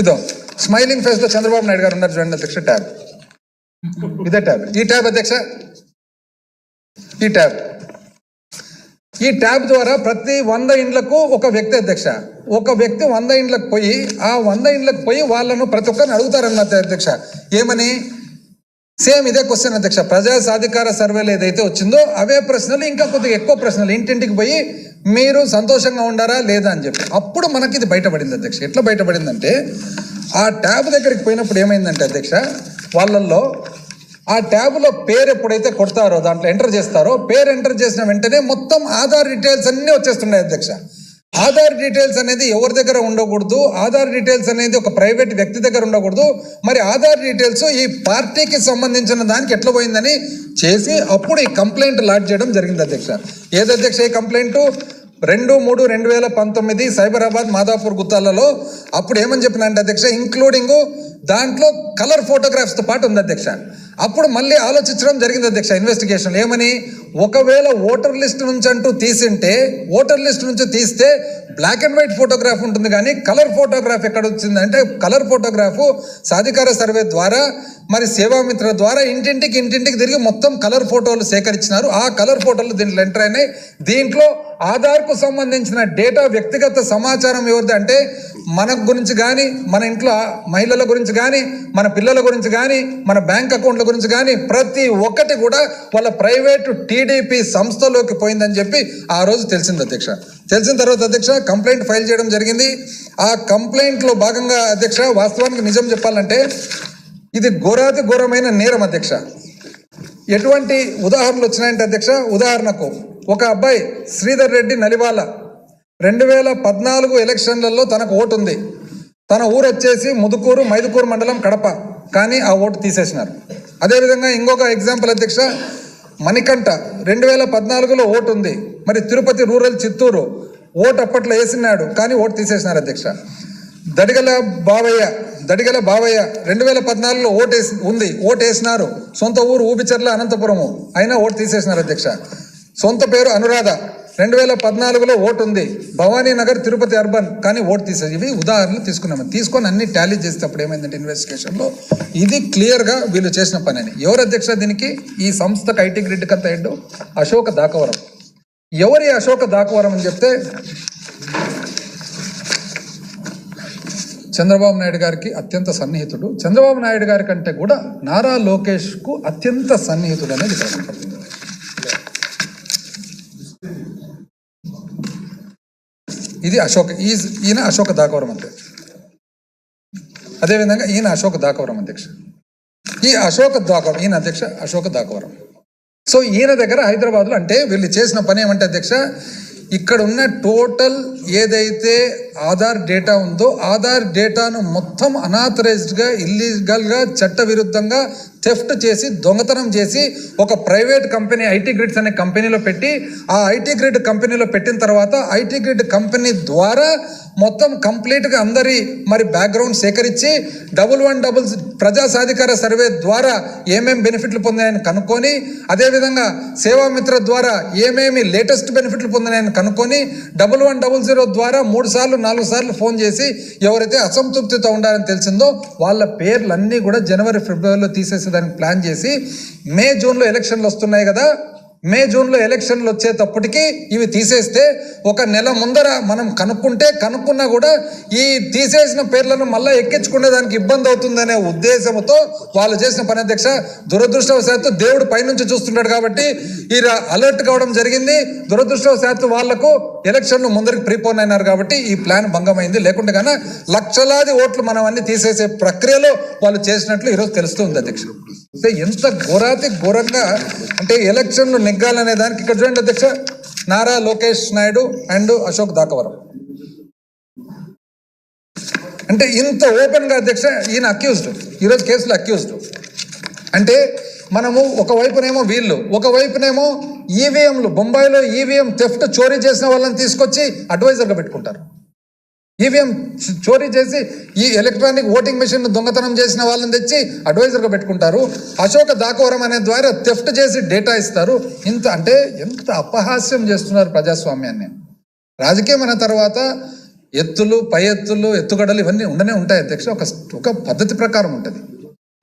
ఇదో స్మైలింగ్ ఫేస్ లో చంద్రబాబు నాయుడు గారు ఉన్నారు చూడండి అధ్యక్ష, ట్యాబ్ ఇదే ట్యాబ్. ఈ ట్యాబ్ అధ్యక్ష, ఈ ట్యాబ్ ద్వారా ప్రతి 100 ఇండ్లకు ఒక వ్యక్తి అధ్యక్ష, ఒక వ్యక్తి 100 ఇండ్లకు పోయి ఆ 100 ఇండ్లకు పోయి వాళ్ళను ప్రతి ఒక్కరిని అడుగుతారన్నమాట అధ్యక్ష. ఏమని, సేమ్ ఇదే క్వశ్చన్ అధ్యక్ష, ప్రజా సాధికార సర్వేలు ఏదైతే వచ్చిందో అవే ప్రశ్నలు, ఇంకా కొద్దిగా ఎక్కువ ప్రశ్నలు, ఇంటింటికి పోయి మీరు సంతోషంగా ఉండారా లేదా అని చెప్పి. అప్పుడు మనకి ఇది బయటపడింది అధ్యక్ష. ఎట్లా బయటపడిందంటే, ఆ ట్యాబ్ దగ్గరికి పోయినప్పుడు ఏమైందంటే అధ్యక్ష, వాళ్ళల్లో ఆ ట్యాబ్లో పేరు ఎప్పుడైతే కొడతారో, దాంట్లో ఎంటర్ చేస్తారో, పేరు ఎంటర్ చేసిన వెంటనే మొత్తం ఆధార్ డీటెయిల్స్ అన్నీ వచ్చేస్తున్నాయి అధ్యక్ష. ఆధార్ డీటెయిల్స్ అనేది ఎవరి దగ్గర ఉండకూడదు, ఆధార్ డీటెయిల్స్ అనేది ఒక ప్రైవేట్ వ్యక్తి దగ్గర ఉండకూడదు. మరి ఆధార్ డీటెయిల్స్ ఈ పార్టీకి సంబంధించిన దానికి ఎట్లా పోయిందని చేసి అప్పుడు ఈ కంప్లైంట్ లాడ్జ్ చేయడం జరిగింది అధ్యక్ష. ఏది అధ్యక్ష ఈ కంప్లైంట్? 2/3/2019 సైబరాబాద్ మాదాపూర్ గుత్తాలలో. అప్పుడు ఏమని చెప్పిన అంటే అధ్యక్ష, ఇంక్లూడింగ్ దాంట్లో కలర్ ఫోటోగ్రాఫ్స్తో పాటు ఉంది అధ్యక్ష. అప్పుడు మళ్ళీ ఆలోచించడం జరిగింది అధ్యక్ష ఇన్వెస్టిగేషన్ ఏమని, ఒకవేళ ఓటర్ లిస్ట్ నుంచి అంటూ తీసింటే, ఓటర్ లిస్ట్ నుంచి తీస్తే బ్లాక్ అండ్ వైట్ ఫోటోగ్రాఫ్ ఉంటుంది కానీ కలర్ ఫోటోగ్రాఫ్ ఎక్కడ వచ్చింది అంటే, కలర్ ఫోటోగ్రాఫ్ సాధికార సర్వే ద్వారా మరి సేవామిత్ర ద్వారా ఇంటింటికి తిరిగి మొత్తం కలర్ ఫోటోలు సేకరించినారు. ఆ కలర్ ఫోటోలు దీంట్లో ఎంటర్ అయినాయి. దీంట్లో ఆధార్కు సంబంధించిన డేటా, వ్యక్తిగత సమాచారం ఎవరిది అంటే మన గురించి కానీ, మన ఇంట్లో మహిళల గురించి కానీ, మన పిల్లల గురించి కానీ, మన బ్యాంక్ అకౌంట్ల గురించి కానీ ప్రతి ఒక్కటి కూడా వాళ్ళ ప్రైవేటు టీడీపీ సంస్థలోకి పోయిందని చెప్పి ఆ రోజు తెలిసింది అధ్యక్ష. తెలిసిన తర్వాత అధ్యక్ష కంప్లైంట్ ఫైల్ చేయడం జరిగింది. ఆ కంప్లైంట్లో భాగంగా అధ్యక్ష వాస్తవానికి నిజం చెప్పాలంటే ఇది ఘోరాతి ఘోరమైన నేరం అధ్యక్ష. ఎటువంటి ఉదాహరణలు వచ్చినాయంటే అధ్యక్ష, ఉదాహరణకు ఒక అబ్బాయి శ్రీధర్ రెడ్డి నలివాల 2014 ఎలక్షన్లలో తనకు ఓటు ఉంది. తన ఊరు వచ్చేసి ముదుకూరు, మైదుకూరు మండలం, కడప. కానీ ఆ ఓటు తీసేసినారు. అదేవిధంగా ఇంకొక ఎగ్జాంపుల్ అధ్యక్ష, మణికంఠ 2014లో ఓటు ఉంది. మరి తిరుపతి రూరల్, చిత్తూరు ఓటు అప్పట్లో వేసినాడు కానీ ఓటు తీసేసినారు అధ్యక్ష. దడిగల బావయ్య 2014లో ఓటు వేసినారు. సొంత ఊరు ఊబిచర్ల, అనంతపురము, అయినా ఓటు తీసేసినారు అధ్యక్ష. సొంత పేరు అనురాధ 2014లో ఓటు ఉంది. భవానీ నగర్, తిరుపతి అర్బన్, కానీ ఓటు తీసేసి. ఇవి ఉదాహరణలు తీసుకొని అన్ని టాలీ చేసేటప్పుడు ఏమైందంటే ఇన్వెస్టిగేషన్లో ఇది క్లియర్గా వీళ్ళు చేసిన పని అని. ఎవరు అధ్యక్ష దీనికి? ఈ సంస్థకు ఐటీ గ్రిడ్ కంత హెడ్ అశోక దాకవరం. ఎవరి అశోక దాకవరం అని చెప్తే చంద్రబాబు నాయుడు గారికి అత్యంత సన్నిహితుడు. చంద్రబాబు నాయుడు గారి కంటే కూడా నారా లోకేష్కు అత్యంత సన్నిహితుడు అనేది కనపడుతుంది. ఇది ఈయన అశోక దాకవరం అంతే. అదేవిధంగా ఈయన అశోక దాకవరం అధ్యక్ష. ఈయన అధ్యక్ష అశోక దాకవరం. సో ఈయన దగ్గర హైదరాబాద్లో అంటే వీళ్ళు చేసిన పని ఏమంటే అధ్యక్ష, ఇక్కడ ఉన్న టోటల్ ఏదైతే ఆధార్ డేటా ఉందో ఆధార్ డేటాను మొత్తం అనాథరైజ్డ్గా, ఇల్లీగల్గా, చట్టవిరుద్ధంగా థెఫ్ట్ చేసి, దొంగతనం చేసి ఒక ప్రైవేట్ కంపెనీ ఐటీ గ్రిడ్స్ అనే కంపెనీలో పెట్టి, ఆ ఐటీ గ్రిడ్ కంపెనీలో పెట్టిన తర్వాత ఐటీ గ్రిడ్ కంపెనీ ద్వారా మొత్తం కంప్లీట్గా అందరి మరి బ్యాక్గ్రౌండ్ సేకరించి 1100 ప్రజా సాధికార సర్వే ద్వారా ఏమేమి బెనిఫిట్లు పొందాయని కనుక్కొని, అదేవిధంగా సేవామిత్ర ద్వారా ఏమేమి లేటెస్ట్ బెనిఫిట్లు పొందాయని కనుక్కొని 1100 ద్వారా 3 సార్లు 4 సార్లు ఫోన్ చేసి ఎవరైతే అసంతృప్తితో ఉండాలని తెలిసిందో వాళ్ళ పేర్లన్నీ కూడా జనవరి, ఫిబ్రవరిలో తీసేసేదానికి ప్లాన్ చేసి, మే, జూన్లో ఎలక్షన్లు వస్తున్నాయి కదా, మే, జూన్లో ఎలక్షన్లు వచ్చేటప్పటికి ఇవి తీసేస్తే ఒక నెల ముందర మనం కనుక్కున్నా కూడా ఈ తీసేసిన పేర్లను మళ్ళీ ఎక్కించుకునే దానికి ఇబ్బంది అవుతుందనే ఉద్దేశంతో వాళ్ళు చేసిన పని అధ్యక్ష. దురదృష్టవశాత్తు దేవుడు పైనుంచి చూస్తుంటాడు కాబట్టి ఈ అలర్ట్ కావడం జరిగింది. దురదృష్టవశాత్తు వాళ్లకు ఎలక్షన్లు ముందరికి ప్రీపోన్ అయినారు కాబట్టి ఈ ప్లాన్ భంగమైంది. లేకుంటే కన్నా లక్షలాది ఓట్లు మనం అన్ని తీసేసే ప్రక్రియలో వాళ్ళు చేసినట్లు ఈరోజు తెలుస్తుంది అధ్యక్ష. అంటే ఎంత ఘోరంగా అంటే ఎలక్షన్లు నెగ్గాలనే దానికి ఇక్కడ చూడండి అధ్యక్ష, నారా లోకేష్ నాయుడు అండ్ అశోక్ దాకవరం. అంటే ఇంత ఓపెన్గా అధ్యక్ష ఈయన అక్యూజ్డ్, ఈరోజు కేసులో అక్యూజ్డ్. అంటే మనము ఒకవైపునేమో వీళ్ళు, ఒకవైపునేమో ఈవీఎంలు, బొంబాయిలో ఈవీఎం థెఫ్ట్ చోరీ చేసిన వాళ్ళని తీసుకొచ్చి అడ్వైజర్గా పెట్టుకుంటారు. ఈవీఎం చోరీ చేసి ఈ ఎలక్ట్రానిక్ ఓటింగ్ మెషిన్ దొంగతనం చేసిన వాళ్ళని తెచ్చి అడ్వైజర్గా పెట్టుకుంటారు. అశోక దాకవరం అనే ద్వారా థెఫ్ట్ చేసి డేటా ఇస్తారు. అంటే ఎంత అపహాస్యం చేస్తున్నారు ప్రజాస్వామ్యాన్ని. రాజకీయం అనే తర్వాత ఎత్తులు, పై ఎత్తులు, ఎత్తుగడలు ఇవన్నీ ఉండనే ఉంటాయి అధ్యక్ష. ఒక పద్ధతి ప్రకారం ఉంటుంది,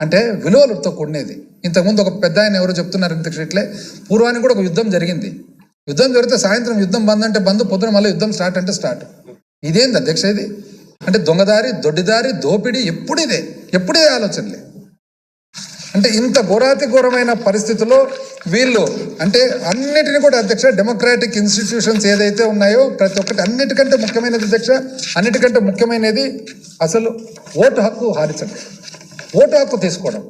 అంటే విలువలతో కూడినది. ఇంతకుముందు ఒక పెద్ద ఆయన ఎవరు చెప్తున్నారు అధ్యక్ష, ఇట్లే పూర్వానికి కూడా ఒక యుద్ధం జరిగింది. యుద్ధం జరిగితే సాయంత్రం యుద్ధం బంద్ అంటే బంద్, పొద్దున మళ్ళీ యుద్ధం స్టార్ట్ అంటే స్టార్ట్. ఇదేంది అధ్యక్ష ఇది? అంటే దొంగదారి, దొడ్డిదారి, దోపిడీ ఎప్పుడే ఆలోచనలే. అంటే ఇంత ఘోరమైన పరిస్థితుల్లో వీళ్ళు అంటే అన్నిటిని కూడా అధ్యక్ష డెమోక్రాటిక్ ఇన్స్టిట్యూషన్స్ ఏదైతే ఉన్నాయో ప్రతి ఒక్కటి అన్నిటికంటే ముఖ్యమైనది అధ్యక్ష, అన్నిటికంటే ముఖ్యమైనది అసలు ఓటు హక్కు హారించడం, ఓటు హక్కు తీసుకోవడం.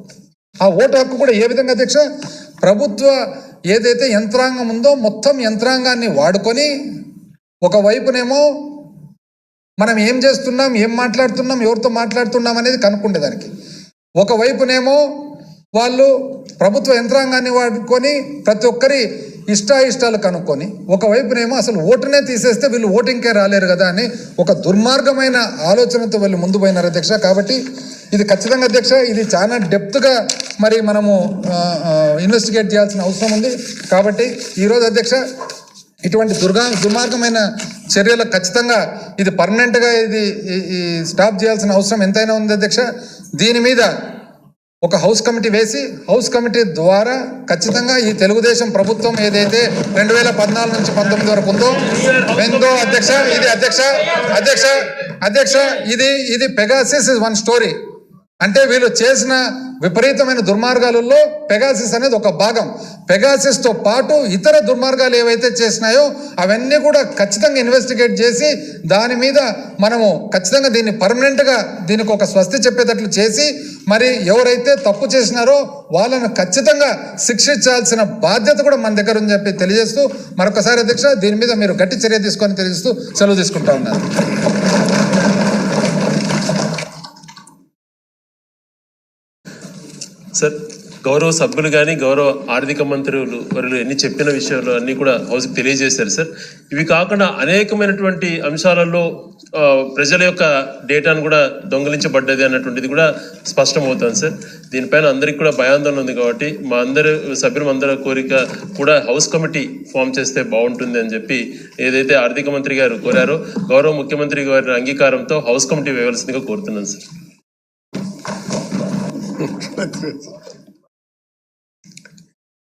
ఆ ఓటు హక్కు కూడా ఏ విధంగా అధ్యక్ష, ప్రభుత్వ ఏదైతే యంత్రాంగం ఉందో మొత్తం యంత్రాంగాన్ని వాడుకొని ఒకవైపునేమో మనం ఏం చేస్తున్నాం, ఏం మాట్లాడుతున్నాం, ఎవరితో మాట్లాడుతున్నాం అనేది కనుక్కుండేదానికి, ఒకవైపునేమో వాళ్ళు ప్రభుత్వ యంత్రాంగాన్ని వాడుకొని ప్రతి ఒక్కరి ఇష్టాయిష్టాలు కనుక్కొని ఒకవైపునేమో అసలు ఓటునే తీసేస్తే వీళ్ళు ఓటింగ్కే రాలేరు కదా అని ఒక దుర్మార్గమైన ఆలోచనతో వీళ్ళు ముందు పోయినారు అధ్యక్ష. కాబట్టి ఇది ఖచ్చితంగా అధ్యక్ష, ఇది చాలా డెప్త్గా మరి మనము ఇన్వెస్టిగేట్ చేయాల్సిన అవసరం ఉంది. కాబట్టి ఈరోజు అధ్యక్ష ఇటువంటి దుర్మార్గమైన చర్యలు ఖచ్చితంగా ఇది పర్మనెంట్గా ఇది స్టాప్ చేయాల్సిన అవసరం ఎంతైనా ఉంది అధ్యక్ష. దీని మీద ఒక హౌస్ కమిటీ వేసి హౌస్ కమిటీ ద్వారా ఖచ్చితంగా ఈ తెలుగుదేశం ప్రభుత్వం ఏదైతే 2014 నుంచి 19 వరకు ఉందో అధ్యక్ష, ఇది అధ్యక్ష ఇది పెగాసిస్ ఇస్ వన్ స్టోరీ. అంటే వీళ్ళు చేసిన విపరీతమైన దుర్మార్గాలలో పెగాసిస్ అనేది ఒక భాగం. పెగాసిస్తో పాటు ఇతర దుర్మార్గాలు ఏవైతే చేసినాయో అవన్నీ కూడా ఖచ్చితంగా ఇన్వెస్టిగేట్ చేసి దాని మీద మనము ఖచ్చితంగా దీన్ని పర్మనెంట్గా దీనికి ఒక స్వస్తి చెప్పేటట్లు చేసి మరి ఎవరైతే తప్పు చేసినారో వాళ్ళను ఖచ్చితంగా శిక్షించాల్సిన బాధ్యత కూడా మన దగ్గర ఉందని చెప్పి తెలియజేస్తూ మరొకసారి అధ్యక్ష దీని మీద మీరు గట్టి చర్య తీసుకొని తెలియజేస్తూ సెలవు తీసుకుంటా ఉన్నారు. సార్, గౌరవ సభ్యులు కానీ గౌరవ ఆర్థిక మంత్రులు వారు ఎన్ని చెప్పిన విషయాలు అన్నీ కూడా హౌస్కి తెలియజేశారు సార్. ఇవి కాకుండా అనేకమైనటువంటి అంశాలలో ప్రజల యొక్క డేటాను కూడా దొంగిలించబడ్డది అన్నటువంటిది కూడా స్పష్టమవుతుంది సార్. దీనిపైన అందరికీ కూడా భయాందోళన ఉంది. కాబట్టి మా సభ్యులందరి కోరిక కూడా హౌస్ కమిటీ ఫామ్ చేస్తే బాగుంటుంది అని చెప్పి ఏదైతే ఆర్థిక మంత్రి గారు కోరారో గౌరవ ముఖ్యమంత్రి గారి అంగీకారంతో హౌస్ కమిటీ వేయవలసిందిగా కోరుతున్నాను sir.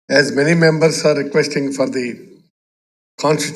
As many members are requesting for the constitution